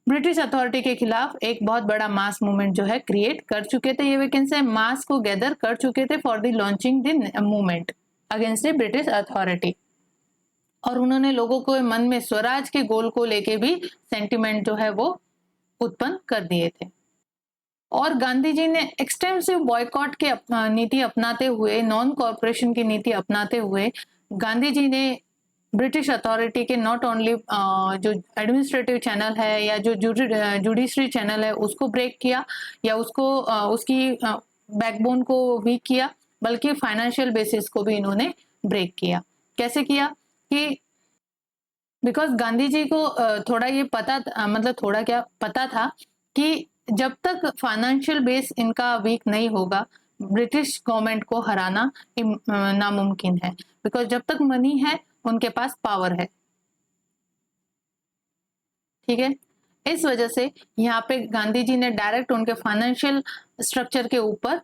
ब्रिटिश अथॉरिटी के खिलाफ एक बहुत बड़ा मास मूवमेंट जो है क्रिएट कर चुके थे। ये वी कैन से मास को गैदर कर चुके थे for the launching the movement against the British authority, और उन्होंने लोगों को मन में स्वराज के गोल को लेके भी सेंटिमेंट जो है वो उत्पन्न कर दिए थे। और गांधी जी ने एक्सटेंसिव बॉयकॉट के नीति अपनाते हुए, नॉन कॉर्पोरेशन की नीति अपनाते हुए, गांधी जी ने ब्रिटिश अथॉरिटी के नॉट ओनली जो एडमिनिस्ट्रेटिव चैनल है या जो जुडिशरी चैनल है उसको ब्रेक किया या उसकी बैकबोन को वीक किया, बल्कि फाइनेंशियल बेसिस को भी इन्होंने ब्रेक किया। कैसे किया कि बिकॉज गांधी जी को थोड़ा ये मतलब थोड़ा क्या पता था कि जब तक फाइनेंशियल बेस इनका वीक नहीं होगा ब्रिटिश गवर्नमेंट को हराना नामुमकिन है, बिकॉज जब तक मनी है उनके पास पावर है, ठीक है। इस वजह से यहाँ पे गांधी जी ने डायरेक्ट उनके फाइनेंशियल स्ट्रक्चर के ऊपर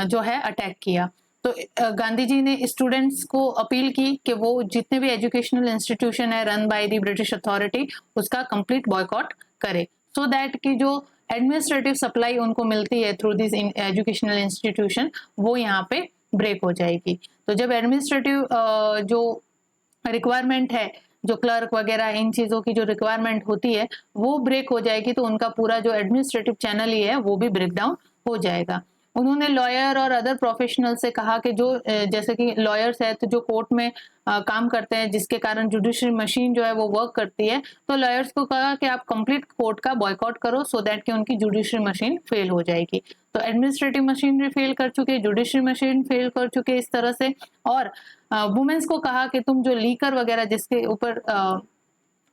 जो है अटैक किया। तो गांधी जी ने स्टूडेंट्स को अपील की कि वो जितने भी एजुकेशनल इंस्टीट्यूशन है run by the British authority उसका कंप्लीट बॉयकॉट करे, सो दैट कि जो एडमिनिस्ट्रेटिव सप्लाई उनको मिलती है थ्रू दिस एजुकेशनल इंस्टीट्यूशन वो यहाँ पे ब्रेक हो जाएगी। तो जब एडमिनिस्ट्रेटिव जो रिक्वायरमेंट है, जो क्लर्क वगैरह इन चीजों की जो रिक्वायरमेंट होती है वो ब्रेक हो जाएगी, तो उनका पूरा जो एडमिनिस्ट्रेटिव चैनल ही है वो भी ब्रेक डाउन हो जाएगा। उन्होंने लॉयर और अदर प्रोफेशनल से कहा कि जो जैसे कि लॉयर्स है तो जो कोर्ट में काम करते हैं जिसके कारण जुडिशरी मशीन जो है वो वर्क करती है, तो लॉयर्स को कहा कि आप कंप्लीट कोर्ट का बॉयकॉट करो सो दैट कि उनकी जुडिशरी मशीन फेल हो जाएगी। तो एडमिनिस्ट्रेटिव मशीन भी फेल कर चुके, जुडिशरी मशीन फेल कर चुके इस तरह से। और वुमेन्स को कहा कि तुम जो लीकर वगैरह जिसके ऊपर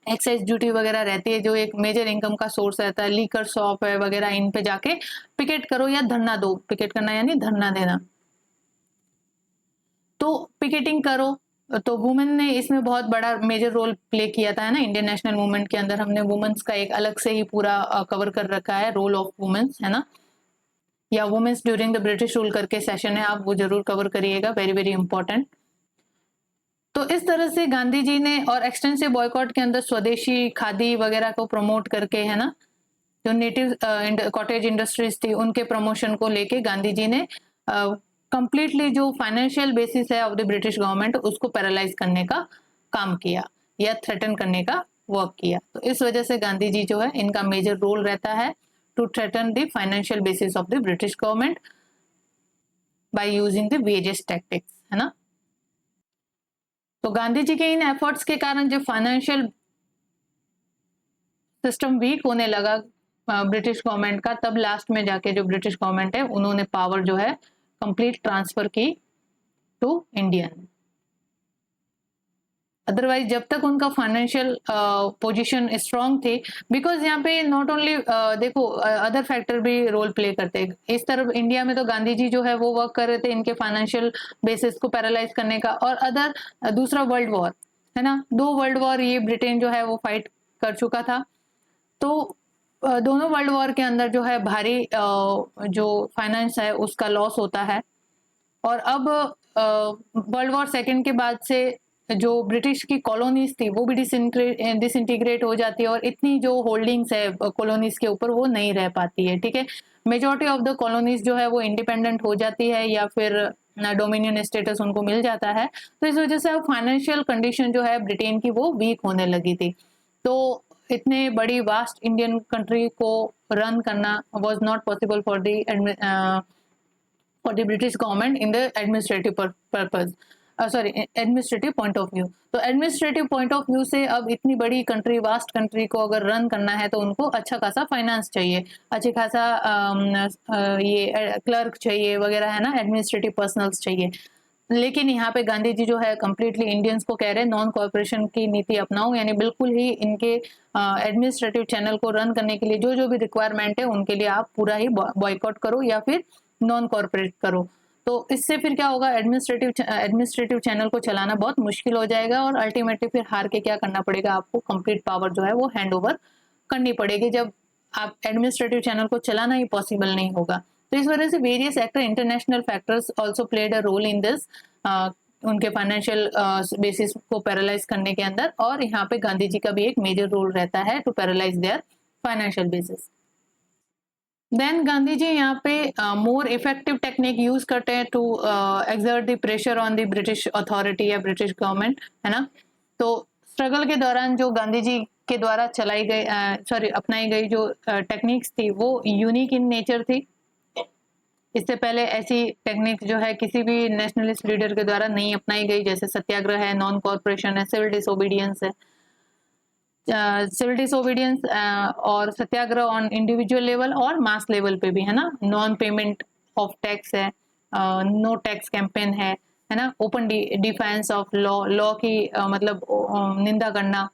एक्साइज ड्यूटी वगैरह रहती है, जो एक मेजर इनकम का सोर्स रहता है, लीकर शॉप है वगैरह, इन पे जाके पिकेट करो या धरना दो। पिकेट करना यानी धरना देना, तो पिकेटिंग करो। तो वुमेन ने इसमें बहुत बड़ा मेजर रोल प्ले किया था, है ना। इंडियन नेशनल मूवमेंट के अंदर हमने वुमेन्स का एक अलग से ही पूरा कवर कर रखा है, रोल ऑफ वुमेन्स, है ना, या women's during the British rule करके सेशन है, आप वो जरूर कवर करिएगा, वेरी वेरी इंपॉर्टेंट। तो इस तरह से गांधी जी ने, और एक्सटेंसिव बॉयकॉट के अंदर स्वदेशी खादी वगैरह को प्रमोट करके, है ना, जो नेटिव कॉटेज इंडस्ट्रीज थी उनके प्रमोशन को लेके गांधी जी ने कंप्लीटली जो फाइनेंशियल बेसिस है ऑफ द ब्रिटिश गवर्नमेंट उसको पैरालाइज करने का काम किया या थ्रेटन करने का वर्क किया। तो इस वजह से गांधी जी जो है इनका मेजर रोल रहता है to threaten the financial basis of the British government by using the various tactics, है ना। तो गांधी जी के इन एफर्ट्स के कारण जो फाइनेंशियल सिस्टम वीक होने लगा ब्रिटिश गवर्नमेंट का, तब लास्ट में जाके जो ब्रिटिश गवर्नमेंट है उन्होंने पावर जो है कंप्लीट ट्रांसफर की टू इंडियन। अदरवाइज जब तक उनका फाइनेंशियल पोजीशन स्ट्रांग थी, बिकॉज यहाँ पे नॉट ओनली देखो अदर फैक्टर भी रोल प्ले करते हैं। इस तरफ इंडिया में तो गांधी जी जो है वो वर्क कर रहे थे इनके फाइनेंशियल बेसिस को पैरालाइज करने का, और अदर दूसरा वर्ल्ड वॉर, है ना, 2 वर्ल्ड वॉर ये ब्रिटेन जो है वो फाइट कर चुका था। तो दोनों वर्ल्ड वॉर के अंदर जो है भारी जो फाइनेंस है उसका लॉस होता है, और अब वर्ल्ड वॉर सेकेंड के बाद से जो ब्रिटिश की कॉलोनीज थी वो भी डिसइंटीग्रेट हो जाती है, और इतनी जो होल्डिंग्स है कॉलोनीज के ऊपर वो नहीं रह पाती है, ठीक है। मेजॉरिटी ऑफ द कॉलोनीज जो है वो इंडिपेंडेंट हो जाती है या फिर डोमिनियन स्टेटस उनको मिल जाता है। तो इस वजह से अब फाइनेंशियल कंडीशन जो है ब्रिटेन की वो वीक होने लगी थी। तो इतने बड़ी वास्ट इंडियन कंट्री को रन करना was not possible for the British government in the administrative purpose, sorry administrative point of view. तो एडमिनिस्ट्रेटिव पॉइंट ऑफ व्यू से अब इतनी बड़ी कंट्री, वास्ट कंट्री को अगर रन करना है तो उनको अच्छा खासा फाइनेंस चाहिए, अच्छे खासा ये क्लर्क चाहिए वगैरह, है ना, एडमिनिस्ट्रेटिव पर्सनल्स चाहिए। लेकिन यहाँ पे गांधी जी जो है कम्प्लीटली इंडियंस को कह रहे हैं नॉन कॉर्पोरेशन की नीति अपनाओ, यानी बिल्कुल ही इनके एडमिनिस्ट्रेटिव चैनल को रन करने के लिए जो जो भी रिक्वायरमेंट है उनके लिए आप पूरा ही बॉयकॉट करो या फिर नॉन कॉर्पोरेट करो। तो इससे फिर क्या होगा, एडमिनिस्ट्रेटिव चैनल को चलाना बहुत मुश्किल हो जाएगा और अल्टीमेटली फिर हार के क्या करना पड़ेगा, आपको कंप्लीट पावर जो है वो हैंड ओवर करनी पड़ेगी, जब आप एडमिनिस्ट्रेटिव चैनल को चलाना ही पॉसिबल नहीं होगा। तो इस वजह से various actor international factors also played a role in this, उनके फाइनेंशियल बेसिस को पैरालाइज करने के अंदर, और यहाँ पे गांधी जी का भी एक मेजर रोल रहता है to paralyse their financial basis. Then Gandhi ji यहाँ पे मोर इफेक्टिव टेक्निक यूज करते हैं to exert the pressure on the British authority या ब्रिटिश गवर्नमेंट, है ना। तो स्ट्रगल के दौरान जो गांधी जी के द्वारा चलाई गई अपनाई गई जो टेक्निक्स थी वो यूनिक इन नेचर थी। इससे पहले ऐसी टेक्निक जो है किसी भी नेशनलिस्ट लीडर के द्वारा नहीं अपनाई गई, जैसे सत्याग्रह है, नॉन कॉर्पोरेशन है, सिविल डिसोबीडियंस है। सिविल डिसोबीडियंस और सत्याग्रह ऑन इंडिविजुअल लेवल और मास लेवल पे भी, है ना। नॉन पेमेंट ऑफ टैक्स है, नो टैक्स कैंपेन है ना। ओपन डिफेंस ऑफ लॉ की मतलब निंदा करना,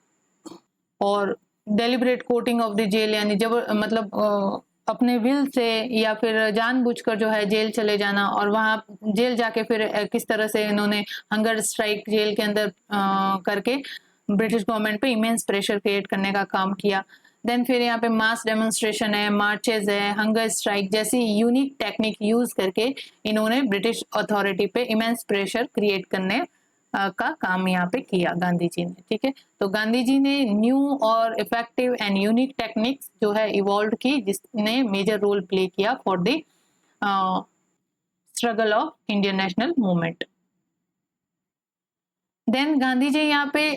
और deliberate courting of the jail, यानी जब मतलब अपने विल से या फिर जानबूझकर जो है जेल चले जाना, और वहां जेल जाके फिर किस तरह से इन्होंने हंगर स्ट्राइक जेल के अंदर करके ब्रिटिश गवर्नमेंट पे इमेंस प्रेशर क्रिएट करने का काम किया। देन फिर यहाँ पे मास डेमोन्स्ट्रेशन है, मार्चेज है, हंगर स्ट्राइक जैसी यूनिक टेक्निक यूज करके इन्होंने ब्रिटिश अथॉरिटी पे इमेंस प्रेशर क्रिएट करने का काम यहाँ पे किया गांधी जी ने, ठीक है। तो गांधी जी ने न्यू और इफेक्टिव एंड यूनिक टेक्निक्स जो है इवॉल्व की, जिसने मेजर रोल प्ले किया for the struggle of Indian national movement. Then Gandhi ji यहाँ पे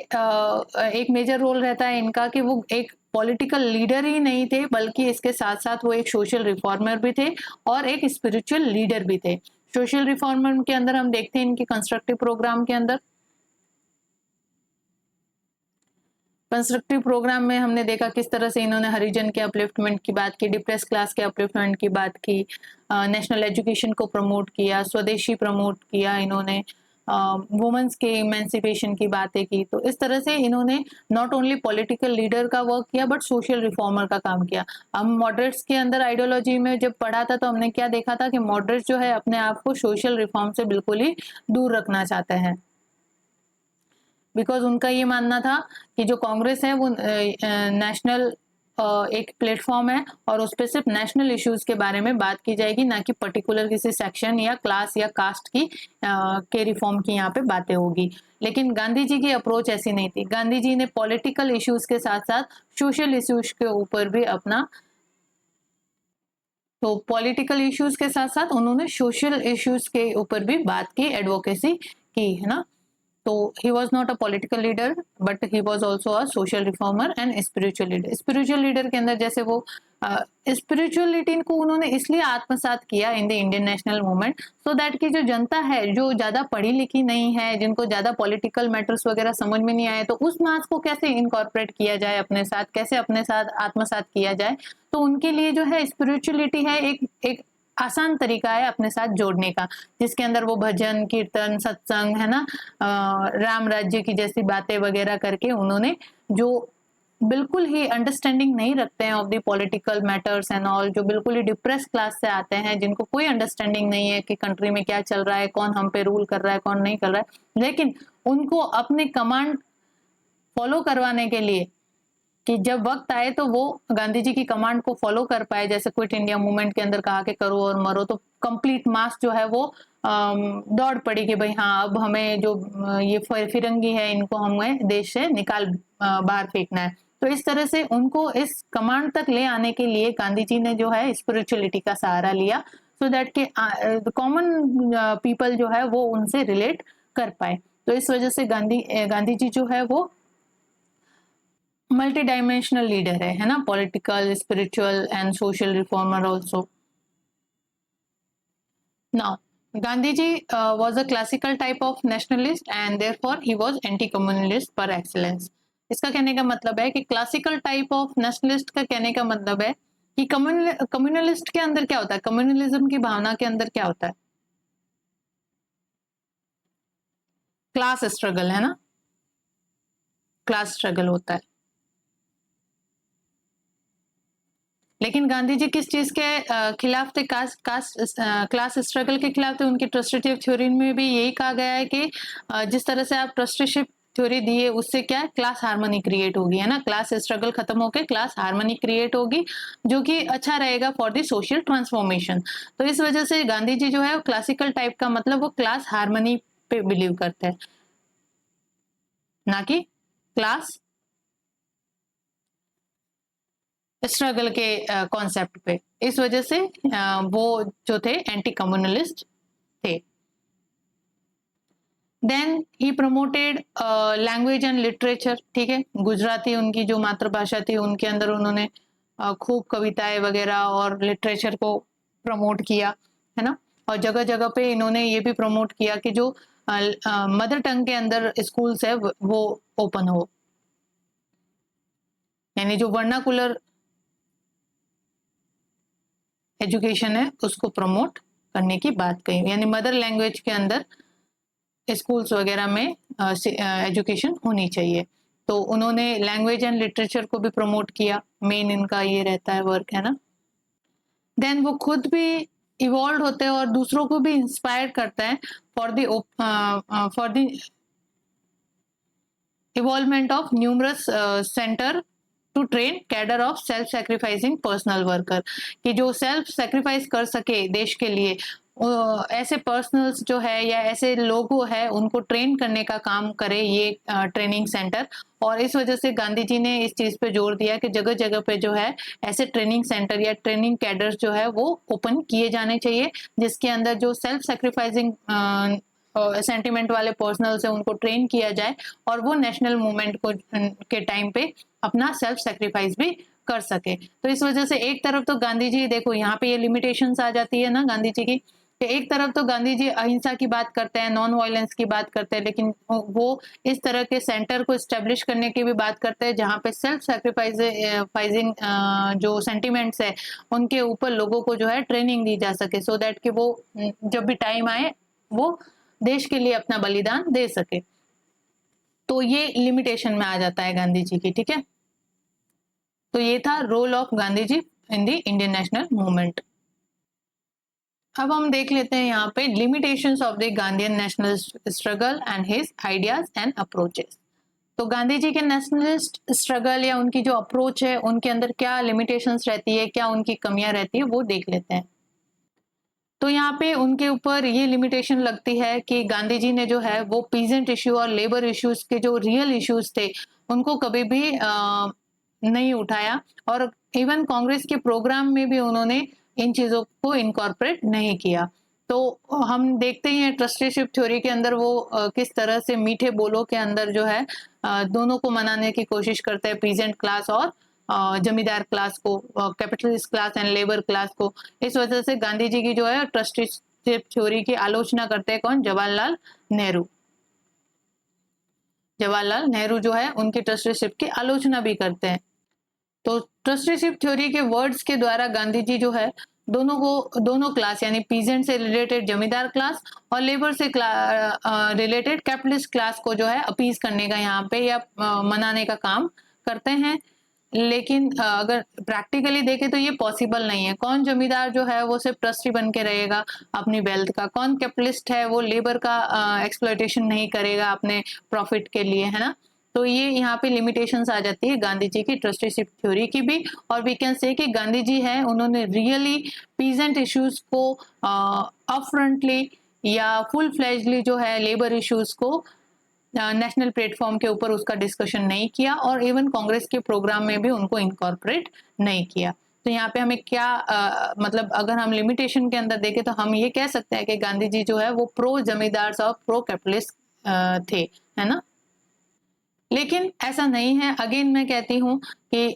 एक मेजर रोल रहता है इनका कि वो एक पॉलिटिकल लीडर ही नहीं थे, बल्कि इसके साथ साथ वो एक सोशल रिफॉर्मर भी थे और एक स्पिरिचुअल लीडर भी थे। सोशल रिफॉर्मर के अंदर हम देखते हैं इनके कंस्ट्रक्टिव प्रोग्राम के अंदर, कंस्ट्रक्टिव प्रोग्राम में हमने देखा किस तरह से इन्होंने हरिजन के अपलिफ्टमेंट की बात की, डिप्रेस क्लास के अपलिफ्टमेंट की बात की, नेशनल एजुकेशन को प्रमोट किया, स्वदेशी प्रमोट किया इन्होंने, वुमेन्स के इमेंसिपेशन की बातें की। तो इस तरह से इन्होंने नॉट ओनली पॉलिटिकल लीडर का वर्क किया बट सोशल रिफॉर्मर का काम किया। हम मॉडरेट्स के अंदर आइडियोलॉजी में जब पढ़ा था तो हमने क्या देखा था कि मॉडरेट्स जो है अपने आप को सोशल रिफॉर्म से बिल्कुल ही दूर रखना चाहते हैं, बिकॉज उनका ये मानना था कि जो कांग्रेस है वो नेशनल एक प्लेटफॉर्म है और उस पर सिर्फ नेशनल इश्यूज के बारे में बात की जाएगी, ना कि पर्टिकुलर किसी सेक्शन या क्लास या कास्ट की के रिफॉर्म की यहाँ पे बातें होगी। लेकिन गांधी जी की अप्रोच ऐसी नहीं थी। गांधी जी ने पॉलिटिकल इश्यूज के साथ साथ सोशल इश्यूज के ऊपर भी अपना, तो पॉलिटिकल इश्यूज के साथ साथ उन्होंने सोशल इश्यूज के ऊपर भी बात की, एडवोकेसी की, है ना। तो he was not a political leader but he was also a social reformer and spiritual leader। spiritual leader के अंदर जैसे वो स्पिरिचुअलिटी को उन्होंने इसलिए आत्मसात किया इन the Indian national movement, so that की जो जनता है जो ज्यादा पढ़ी लिखी नहीं है, जिनको ज्यादा पॉलिटिकल मैटर्स वगैरह समझ में नहीं आए, तो उस मास को कैसे इनकॉर्पोरेट किया जाए अपने साथ, कैसे अपने साथ आत्मसात किया जाए। तो उनके लिए जो है स्पिरिचुअलिटी है एक आसान तरीका है अपने साथ जोड़ने का, जिसके अंदर वो भजन कीर्तन सत्संग, है ना, राम राज्य की जैसी बातें वगैरह करके उन्होंने, जो बिल्कुल ही अंडरस्टैंडिंग नहीं रखते हैं of the political matters and all, जो बिल्कुल ही डिप्रेस क्लास से आते हैं, जिनको कोई अंडरस्टैंडिंग नहीं है कि कंट्री में क्या चल रहा है, कौन हम पे रूल कर रहा है, कौन नहीं कर रहा है, लेकिन उनको अपने कमांड फॉलो करवाने के लिए कि जब वक्त आए तो वो गांधी जी की कमांड को फॉलो कर पाए, जैसे क्विट इंडिया मूवमेंट के अंदर कहा कि करो और मरो, तो कंप्लीट मास जो है वो दौड़ पड़ी कि भाई हाँ अब हमें जो ये फिरंगी है इनको हमें देश से निकाल बाहर फेंकना है। तो इस तरह से उनको इस कमांड तक ले आने के लिए गांधी जी ने जो है स्पिरिचुअलिटी का सहारा लिया, सो दैट के कॉमन पीपल जो है वो उनसे रिलेट कर पाए। तो इस वजह से गांधी जी जो है वो मल्टी डायमेंशनल लीडर है ना, political, spiritual and social reformer also. Now Gandhiji was a classical type of nationalist and therefore he was anti-communalist par excellence. इसका कहने का मतलब है कि क्लासिकल टाइप ऑफ नेशनलिस्ट का कहने का मतलब है कि कम्युनलिस्ट के अंदर क्या होता है, कम्युनलिज्म की भावना के अंदर क्या होता है, क्लास स्ट्रगल है ना, क्लास स्ट्रगल होता है. लेकिन गांधी जी किस चीज के खिलाफ थे, क्लास स्ट्रगल के खिलाफ थे. उनकी ट्रस्टीशिप थ्योरी में भी यही कहा गया है कि जिस तरह से आप ट्रस्टीशिप थ्योरी दिए उससे क्या है, क्लास हार्मनी क्रिएट होगी, है ना, क्लास स्ट्रगल खत्म होकर क्लास हार्मनी क्रिएट होगी, जो कि अच्छा रहेगा फॉर द सोशल ट्रांसफॉर्मेशन. तो इस वजह से गांधी जी जो है क्लासिकल टाइप का मतलब वो क्लास हार्मनी पे बिलीव करते हैं, ना कि क्लास स्ट्रगल के कॉन्सेप्ट पे. इस वजह से वो जो थे एंटी कम्युनलिस्ट थे. Then he promoted language and literature. ठीक है, गुजराती उनकी जो मातृभाषा थी उनके अंदर उन्होंने खूब कविताएं वगैरह और लिटरेचर को प्रमोट किया, है ना. और जगह जगह पे इन्होंने ये भी प्रमोट किया कि जो मदर टंग के अंदर स्कूल्स है वो ओपन हो, यानी जो वर्नाकुलर एजुकेशन है उसको प्रमोट करने की बात कही, यानी मदर लैंग्वेज के अंदर स्कूल्स वगैरह में एजुकेशन होनी चाहिए. तो उन्होंने लैंग्वेज एंड लिटरेचर को भी प्रमोट किया, मेन इनका ये रहता है वर्क, है ना. देन वो खुद भी इवॉल्व होते हैं और दूसरों को भी इंस्पायर करते हैं for the involvement of numerous centre to train cadre of self sacrificing personal worker, कि जो सेल्फ सैक्रिफाइस कर सके देश के लिए, ऐसे पर्सनल्स जो है या ऐसे लोग है उनको ट्रेन करने का काम करे ये ट्रेनिंग सेंटर. और इस वजह से गांधी जी ने इस चीज पे जोर दिया कि जगह जगह पे जो है ऐसे ट्रेनिंग सेंटर या ट्रेनिंग कैडर्स जो है वो ओपन किए जाने चाहिए, जिसके अंदर जो सेल्फ सैक्रिफाइसिंग सेंटिमेंट वाले पर्सनल्स है उनको ट्रेन किया जाए और वो नेशनल मूवमेंट को के टाइम पे अपना सेल्फ सैक्रिफाइस भी कर सके. तो इस वजह से एक तरफ तो गांधी जी, देखो यहाँ पे ये लिमिटेशंस आ जाती है ना गांधी जी की, कि एक तरफ तो गांधी जी अहिंसा की बात करते हैं, नॉन वायलेंस की बात करते हैं, लेकिन वो इस तरह के सेंटर को स्टेब्लिश करने की भी बात करते हैं जहाँ पे सेल्फ सैक्रिफाइसिंग जो सेंटिमेंट्स है उनके ऊपर लोगों को जो है ट्रेनिंग दी जा सके, सो दैट कि वो जब भी टाइम आए वो देश के लिए अपना बलिदान दे सके. तो ये लिमिटेशन में आ जाता है गांधी जी की. ठीक है, तो ये था role of Gandhi ji in the Indian national movement. अब हम देख लेते हैं यहाँ पे limitations of the Gandhian national struggle and his ideas and approaches. तो गांधी जी के नेशनलिस्ट स्ट्रगल या उनकी जो अप्रोच है उनके अंदर क्या लिमिटेशंस रहती है, क्या उनकी कमियां रहती है, वो देख लेते हैं. तो यहाँ पे उनके ऊपर ये लिमिटेशन लगती है कि गांधी जी ने जो है वो पीजेंट इश्यू और लेबर इश्यूज के जो रियल इश्यूज थे उनको कभी भी नहीं उठाया, और इवन कांग्रेस के प्रोग्राम में भी उन्होंने इन चीजों को इनकॉर्पोरेट नहीं किया. तो हम देखते ही हैं ट्रस्टीशिप थ्योरी के अंदर वो किस तरह से मीठे बोलों के अंदर जो है दोनों को मनाने की कोशिश करते हैं, पीजेंट क्लास और जमींदार क्लास को, capitalist class and labour class को. इस वजह से गांधी जी की जो है ट्रस्टीशिप थ्योरी की आलोचना करते हैं कौन, जवाहरलाल नेहरू. जवाहरलाल नेहरू जो है उनकी ट्रस्टीशिप की आलोचना भी करते हैं. तो ट्रस्टीशिप थ्योरी के वर्ड्स के द्वारा गांधी जी जो है दोनों क्लास यानी पीजेंट से रिलेटेड जमींदार क्लास और लेबर से रिलेटेड कैपिटलिस्ट क्लास को जो है अपीज करने का यहाँ पे या मनाने का काम करते हैं. लेकिन अगर प्रैक्टिकली देखे तो ये पॉसिबल नहीं है. कौन जमींदार जो है वो सिर्फ ट्रस्टी बन के रहेगा अपनी वेल्थ का, कौन कैपिटलिस्ट है वो लेबर का एक्सप्लॉयटेशन नहीं करेगा अपने प्रॉफिट के लिए, है ना. तो ये यहाँ पे लिमिटेशंस आ जाती है गांधी जी की ट्रस्टीशिप थ्योरी की भी. और वी कैन से कि गांधी जी है उन्होंने रियली पीजेंट इश्यूज को अपफ्रंटली या फुल फ्लेजली जो है लेबर इश्यूज को नेशनल प्लेटफॉर्म के ऊपर उसका डिस्कशन नहीं किया, और इवन कांग्रेस के प्रोग्राम में भी उनको इनकॉर्पोरेट नहीं किया. तो यहाँ पे हमें क्या मतलब अगर हम लिमिटेशन के अंदर देखें तो हम ये कह सकते हैं कि गांधी जी जो है वो प्रो जमींदार और प्रो कैपिटलिस्ट थे, है ना. लेकिन ऐसा नहीं है। अगेन मैं कहती हूँ कि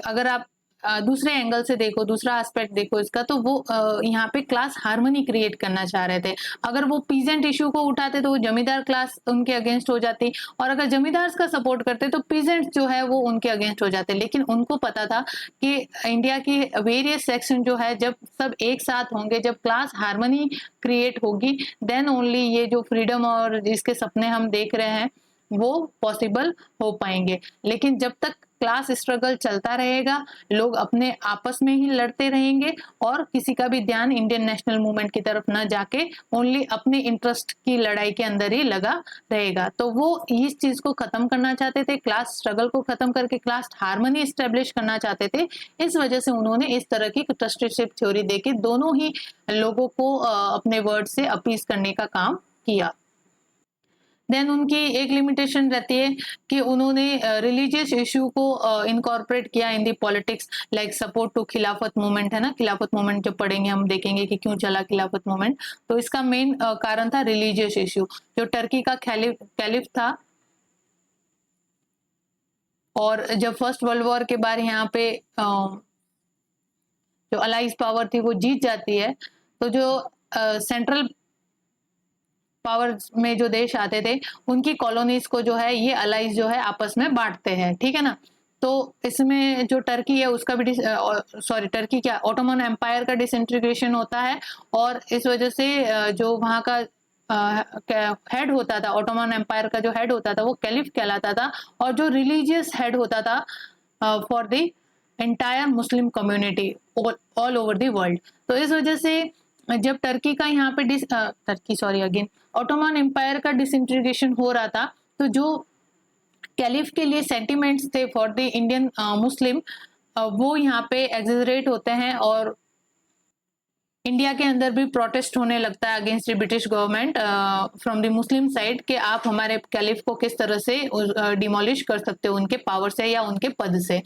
अगर आप दूसरे एंगल से देखो, दूसरा एस्पेक्ट देखो इसका, तो वो यहाँ पे क्लास हार्मनी क्रिएट करना चाह रहे थे। अगर वो पीजेंट इशू को उठाते तो वो जमींदार क्लास उनके अगेंस्ट हो जाती, और अगर जमींदार का सपोर्ट करते तो पीजेंट जो है वो उनके अगेंस्ट हो जाते। लेकिन उनको पता था कि इंडिया की वेरियस सेक्शन जो है, जब सब एक साथ होंगे, जब क्लास हार्मनी क्रिएट होगी, देन ओनली ये जो फ्रीडम और जिसके सपने हम देख रहे हैं वो पॉसिबल हो पाएंगे। लेकिन जब तक क्लास स्ट्रगल चलता रहेगा, लोग अपने आपस में ही लड़ते रहेंगे और किसी का भी ध्यान इंडियन नेशनल मूवमेंट की तरफ न जाके ओनली अपने इंटरेस्ट की लड़ाई के अंदर ही लगा रहेगा। तो वो इस चीज को खत्म करना चाहते थे, क्लास स्ट्रगल को खत्म करके क्लास हार्मनी स्टेब्लिश करना चाहते थे। इस वजह से उन्होंने इस तरह की ट्रस्टीशिप थ्योरी देके दोनों ही लोगों को अपने वर्ड से अपीज करने का काम किया। देन उनकी एक लिमिटेशन रहती है कि उन्होंने रिलीजियस इशू को इनकॉर्पोरेट किया इन दी पॉलिटिक्स, लाइक सपोर्ट टू खिलाफत मूवमेंट है ना। खिलाफत मूवमेंट जब पढ़ेंगे हम देखेंगे कि क्यों चला खिलाफत मूवमेंट। तो इसका मेन कारण था रिलीजियस इशू। जो टर्की का कैलिफ था, और जब फर्स्ट वर्ल्ड वॉर के बाद यहाँ पे जो अलाइज पावर थी वो जीत जाती है, तो जो सेंट्रल पावर में जो देश आते थे उनकी कॉलोनीज को जो है ये अलाइज जो है आपस में बांटते हैं, ठीक है ना। तो इसमें जो टर्की है उसका भी टर्की क्या, ऑटोमन एम्पायर का डिसइंटीग्रेशन होता है, और इस वजह से जो वहाँ का हेड होता था, ऑटोमन एम्पायर का जो हेड होता था वो कैलिफ कहलाता था, और जो रिलीजियस हेड होता था for the entire Muslim community all over the world. तो इस वजह से जब टर्की का यहाँ पे ऑटोमन एम्पायर का डिसइंटीग्रेशन हो रहा था, तो जो कैलिफ के लिए सेंटिमेंट्स थे फॉर द इंडियन मुस्लिम, वो यहाँ पे एग्जेजरेट होते हैं, और इंडिया के अंदर भी प्रोटेस्ट होने लगता है against the British government from the Muslim side, कि आप हमारे कैलिफ को किस तरह से डिमोलिश कर सकते हो उनके पावर से या उनके पद से।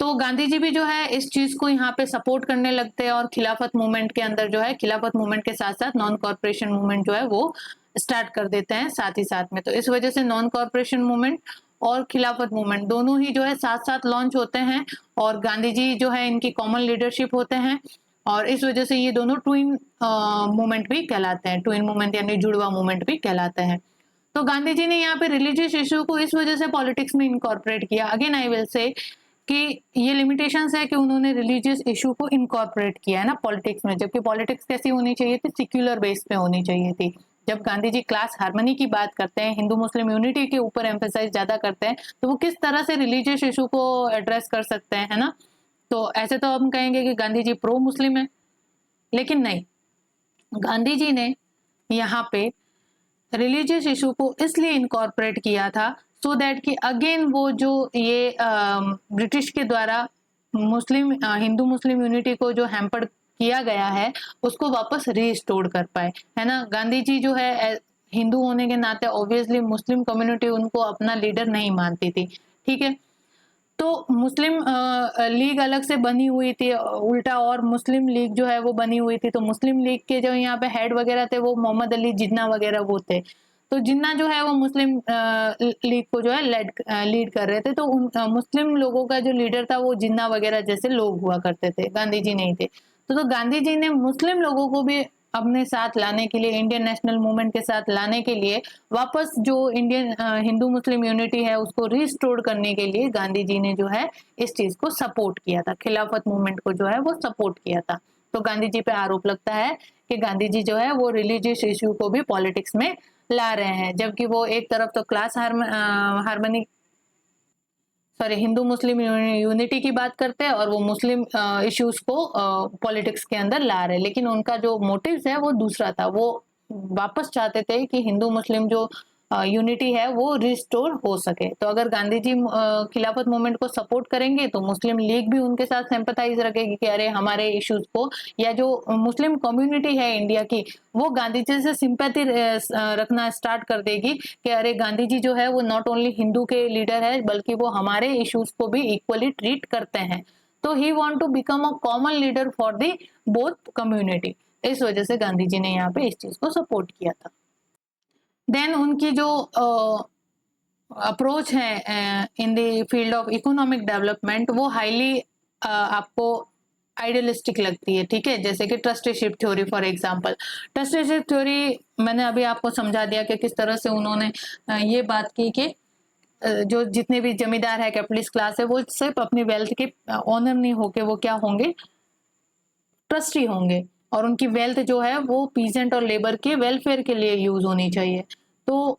तो गांधी जी भी जो है इस चीज को यहाँ पे सपोर्ट करने लगते हैं, और खिलाफत मूवमेंट के अंदर जो है, खिलाफत मूवमेंट के साथ साथ नॉन कॉर्पोरेशन मूवमेंट जो है वो स्टार्ट कर देते हैं साथ ही साथ में। तो इस वजह से नॉन कॉर्पोरेशन मूवमेंट और खिलाफत मूवमेंट दोनों ही जो है साथ साथ लॉन्च होते हैं, और गांधी जी जो है इनकी कॉमन लीडरशिप होते हैं, और इस वजह से ये दोनों ट्विन मूवमेंट भी कहलाते हैं, ट्विन मूवमेंट यानी जुड़वा मूवमेंट भी कहलाते हैं। तो गांधी जी ने यहाँ पे रिलीजियस इशू को इस वजह से पॉलिटिक्स में इनकॉर्पोरेट किया। अगेन आई विल से कि ये लिमिटेशंस है कि उन्होंने रिलीजियस इशू को इनकॉर्पोरेट किया है ना पॉलिटिक्स में, जबकि पॉलिटिक्स कैसी होनी चाहिए थी, सिक्युलर बेस पे होनी चाहिए थी। जब गांधी जी क्लास हार्मनी की बात करते हैं, हिंदू मुस्लिम यूनिटी के ऊपर एम्फेसाइज ज्यादा करते हैं, तो वो किस तरह से रिलीजियस इशू को एड्रेस कर सकते हैं, है ना। तो ऐसे तो हम कहेंगे कि गांधी जी प्रो मुस्लिम है, लेकिन नहीं, गांधी जी ने यहाँ पे रिलीजियस इशू को इसलिए इनकॉर्पोरेट किया था सो दैट कि अगेन वो जो ये ब्रिटिश के द्वारा मुस्लिम हिंदू मुस्लिम यूनिटी को जो हैम्पर्ड किया गया है उसको वापस रीस्टोर कर पाए, है ना। गांधी जी जो है हिंदू होने के नाते ऑब्वियसली मुस्लिम कम्युनिटी उनको अपना लीडर नहीं मानती थी, ठीक है। तो मुस्लिम लीग अलग से बनी हुई थी उल्टा, और मुस्लिम लीग जो है वो बनी हुई थी। तो मुस्लिम लीग के जो यहाँ पे हेड वगैरह थे वो मोहम्मद अली जिन्ना वगैरह वो थे। तो जिन्ना जो है वो मुस्लिम लीग को जो है लीड कर रहे थे। तो उन मुस्लिम लोगों का जो लीडर था वो जिन्ना वगैरह जैसे लोग हुआ करते थे, गांधी जी नहीं थे। तो गांधी जी ने मुस्लिम लोगों को भी अपने साथ लाने के लिए, इंडियन नेशनल मूवमेंट के साथ लाने के लिए, वापस जो इंडियन हिंदू मुस्लिम यूनिटी है उसको रिस्टोर करने के लिए गांधी जी ने जो है इस चीज को सपोर्ट किया था, खिलाफत मूवमेंट को जो है वो सपोर्ट किया था। तो गांधी जी पे आरोप लगता है कि गांधी जी जो है वो रिलीजियस इश्यू को भी पॉलिटिक्स में ला रहे हैं, जबकि वो एक तरफ तो class harmony Hindu Muslim unity की बात करते हैं और वो मुस्लिम इश्यूज को पॉलिटिक्स के अंदर ला रहे, लेकिन उनका जो मोटिव्स है वो दूसरा था। वो वापस चाहते थे कि हिंदू मुस्लिम जो यूनिटी है वो रिस्टोर हो सके। तो अगर गांधी जी खिलाफत मूवमेंट को सपोर्ट करेंगे तो मुस्लिम लीग भी उनके साथ सिंपैथाइज रखेगी कि अरे हमारे इश्यूज को, या जो मुस्लिम कम्युनिटी है इंडिया की वो गांधी जी से सिंपैथी रखना स्टार्ट कर देगी कि अरे गांधी जी जो है वो नॉट ओनली हिंदू के लीडर है बल्कि वो हमारे इश्यूज को भी इक्वली ट्रीट करते हैं। तो he want to become a common leader for the both community. इस वजह से गांधी जी ने यहाँ पे इस चीज को सपोर्ट किया था। देन उनकी जो अप्रोच है in the field of economic development वो हाईली आपको आइडियलिस्टिक लगती है, ठीक है। जैसे कि trusteeship theory for example, trusteeship theory मैंने अभी आपको समझा दिया कि किस तरह से उन्होंने ये बात की कि जो जितने भी जमींदार है, कैपिटलिस्ट क्लास है, वो सिर्फ अपनी वेल्थ के ओनर नहीं होके वो क्या होंगे, ट्रस्टी होंगे, और उनकी वेल्थ जो है वो पीजेंट और लेबर के वेलफेयर के लिए यूज होनी चाहिए। तो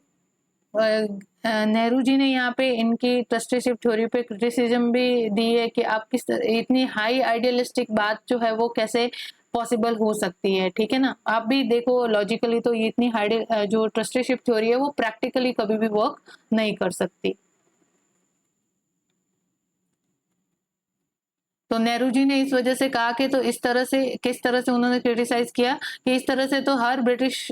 नेहरू जी ने यहाँ पे इनकी ट्रस्टीशिप थ्योरी पे क्रिटिसिज्म भी दी है कि आप किस इतनी हाई आइडियलिस्टिक बात जो है वो कैसे पॉसिबल हो सकती है, ठीक है ना। आप भी देखो लॉजिकली तो ये इतनी हाई जो ट्रस्टीशिप थ्योरी है वो प्रैक्टिकली कभी भी वर्क नहीं कर सकती। तो नेहरू जी ने इस वजह से कहा कि तो इस तरह से किस तरह से उन्होंने क्रिटिसाइज किया कि इस तरह से तो हर ब्रिटिश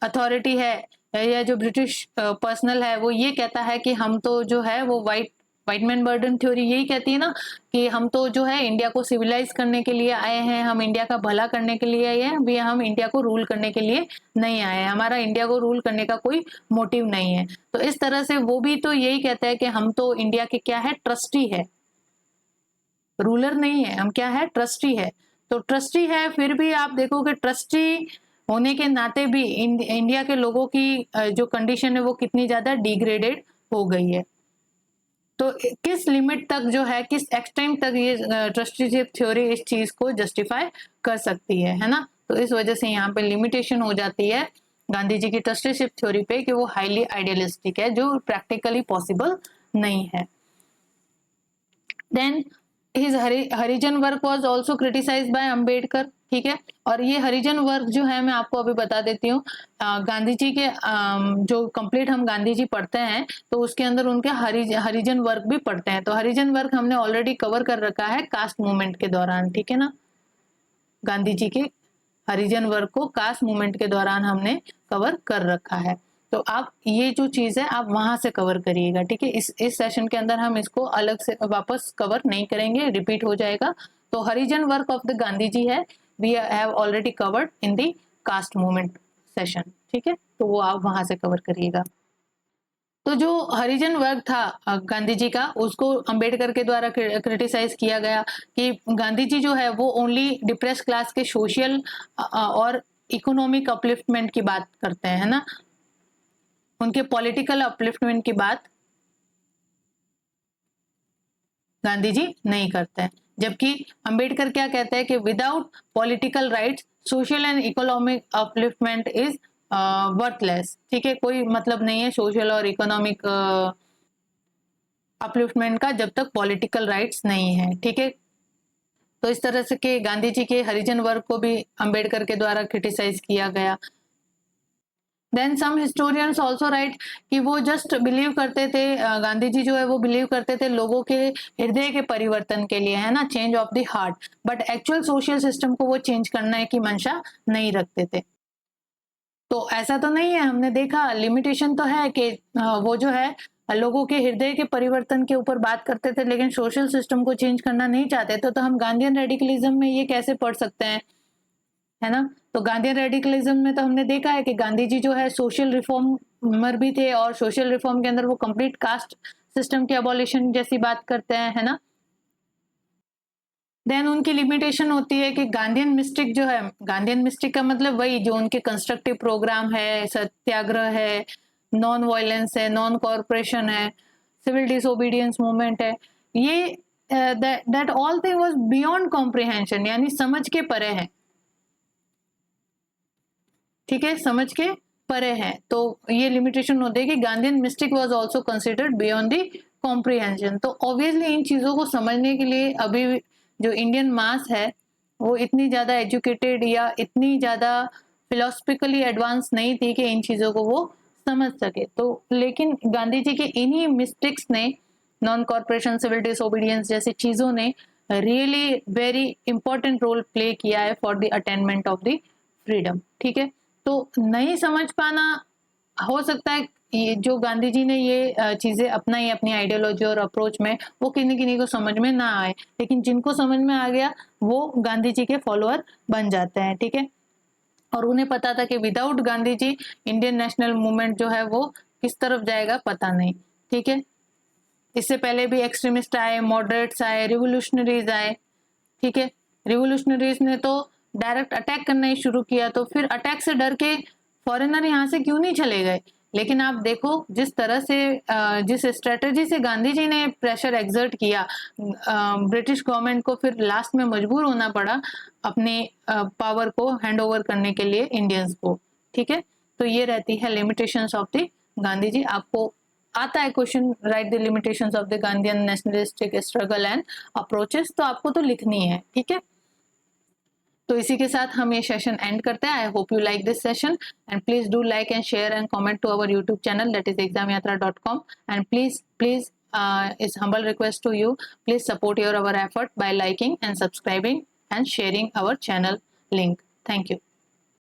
अथॉरिटी है या जो ब्रिटिश पर्सनल है वो ये कहता है कि हम तो जो है वो व्हाइट मैन बर्डन थ्योरी यही कहती है ना कि हम तो जो है इंडिया को सिविलाइज करने के लिए आए हैं, हम इंडिया का भला करने के लिए आए हैं, भी हम इंडिया को रूल करने के लिए नहीं आए हैं, हमारा इंडिया को रूल करने का कोई मोटिव नहीं है। तो इस तरह से वो भी तो यही कहता है कि हम तो इंडिया के क्या है, ट्रस्टी है, रूलर नहीं है, हम क्या है, ट्रस्टी है। तो ट्रस्टी है, फिर भी आप देखो कि ट्रस्टी होने के नाते भी इंडिया के लोगों की जो कंडीशन है वो कितनी ज्यादा डिग्रेडेड हो गई है। तो किस लिमिट तक जो है, किस एक्सटेंट तक ये ट्रस्टीशिप थ्योरी इस चीज को जस्टिफाई कर सकती है ना। तो इस वजह से यहाँ पे लिमिटेशन हो जाती है गांधी जी की ट्रस्टीशिप थ्योरी पे कि वो हाईली आइडियलिस्टिक है, जो प्रैक्टिकली पॉसिबल नहीं है। Then his Harijan work was also criticised by Ambedkar, ठीक है। और ये हरिजन वर्क जो है मैं आपको अभी बता देती हूँ, गांधी जी के जो कंप्लीट हम गांधी जी पढ़ते हैं तो उसके अंदर उनके हरिजन वर्क भी पढ़ते हैं। तो हरिजन वर्क हमने ऑलरेडी कवर कर रखा है कास्ट मूवमेंट के दौरान, ठीक है ना। गांधी जी के हरिजन वर्क को कास्ट मूवमेंट के दौरान हमने कवर कर रखा है। तो आप ये जो चीज है आप वहां से कवर करिएगा, ठीक है। इस सेशन के अंदर हम इसको अलग से वापस कवर नहीं करेंगे, रिपीट हो जाएगा। तो Harijan work of the Gandhi ji है, we have already covered in the caste movement session, ठीक है। तो वो आप वहां से कवर करिएगा। तो जो हरिजन वर्ग था गांधी जी का, उसको अंबेडकर के द्वारा क्रिटिसाइज किया गया कि गांधी जी जो है वो ओनली डिप्रेस क्लास के सोशल और इकोनॉमिक अपलिफ्टमेंट की बात करते हैं, है ना। उनके पॉलिटिकल अपलिफ्टमेंट की बात गांधी जी नहीं करते हैं। जबकि अंबेडकर क्या कहते हैं कि without political rights social and economic upliftment is worthless, ठीक है। कोई मतलब नहीं है सोशल और इकोनॉमिक अपलिफ्टमेंट का जब तक पॉलिटिकल राइट्स नहीं है, ठीक है। तो इस तरह से के गांधी जी के हरिजन वर्ग को भी अंबेडकर के द्वारा क्रिटिसाइज किया गया। Then some historians also write कि वो जस्ट बिलीव करते थे, गांधी जी जो है वो बिलीव करते थे लोगों के हृदय के परिवर्तन के लिए, है ना, change of the heart, but actual social system को वो चेंज करने की मंशा नहीं रखते थे। तो ऐसा तो नहीं है, हमने देखा लिमिटेशन तो है कि वो जो है लोगों के हृदय के परिवर्तन के ऊपर बात करते थे लेकिन सोशल सिस्टम को चेंज करना नहीं चाहते। तो हम गांधीयन रेडिकलिज्म में ये कैसे पढ़ सकते हैं, है ना। तो गांधीयन रेडिकलिज्म में तो हमने देखा है कि गांधी जी जो है सोशल रिफॉर्मर भी थे और सोशल रिफॉर्म के अंदर वो कंप्लीट कास्ट सिस्टम के अबॉलिशन जैसी बात करते हैं, है ना। देन उनकी लिमिटेशन होती है कि गांधीयन मिस्टिक जो है, गांधीयन मिस्टिक का मतलब वही जो उनके कंस्ट्रक्टिव प्रोग्राम है, सत्याग्रह है, नॉन वायलेंस है, नॉन कॉर्पोरेशन है, सिविल डिसोबीडियंस मूवमेंट है, ये that all thing was beyond comprehension, यानी समझ के परे है, ठीक है, समझ के परे है। तो ये लिमिटेशन होती है कि Gandhian mistake was also considered beyond the comprehension. तो ऑब्वियसली इन चीजों को समझने के लिए अभी जो इंडियन मास है वो इतनी ज्यादा एजुकेटेड या इतनी ज्यादा फिलोसफिकली एडवांस नहीं थी कि इन चीजों को वो समझ सके। तो लेकिन गांधी जी के इन्हीं मिस्टेक्स ने, नॉन कॉर्पोरेशन, सिविल डिसोबीडियंस जैसी चीजों ने really very important role play किया है for the attainment of the freedom, ठीक है। तो नहीं समझ पाना हो सकता है, ये जो गांधी जी ने ये चीजें अपनाई अपनी आइडियोलॉजी और अप्रोच में, वो किन्हीं किन्हीं को समझ में ना आए, लेकिन जिनको समझ में आ गया वो गांधी जी के फॉलोअर बन जाते हैं, ठीक है। और उन्हें पता था कि without Gandhi ji Indian national movement जो है वो किस तरफ जाएगा पता नहीं, ठीक है। इससे पहले भी एक्सट्रीमिस्ट आए, मॉडरेट्स आए, रिवोल्यूशनरीज आए, ठीक है। रिवोल्यूशनरीज ने तो डायरेक्ट अटैक करना ही शुरू किया, तो फिर अटैक से डर के फॉरेनर यहाँ से क्यों नहीं चले गए। लेकिन आप देखो जिस तरह से जिस स्ट्रेटजी से गांधी जी ने प्रेशर एक्सर्ट किया, ब्रिटिश गवर्नमेंट को फिर लास्ट में मजबूर होना पड़ा अपने पावर को हैंड ओवर करने के लिए इंडियंस को, ठीक है। तो ये रहती है लिमिटेशंस ऑफ द गांधी जी। आपको आता है question, right the limitations of the Gandhian nationalistic struggle and approaches, तो आपको तो लिखनी है, ठीक है। तो इसी के साथ हम ये सेशन एंड करते हैं। I hope you like this session and please do like and share and comment to our YouTube channel that is examyatra.com and please is humble request to you, please support our effort by liking and subscribing and sharing our channel link. Thank you.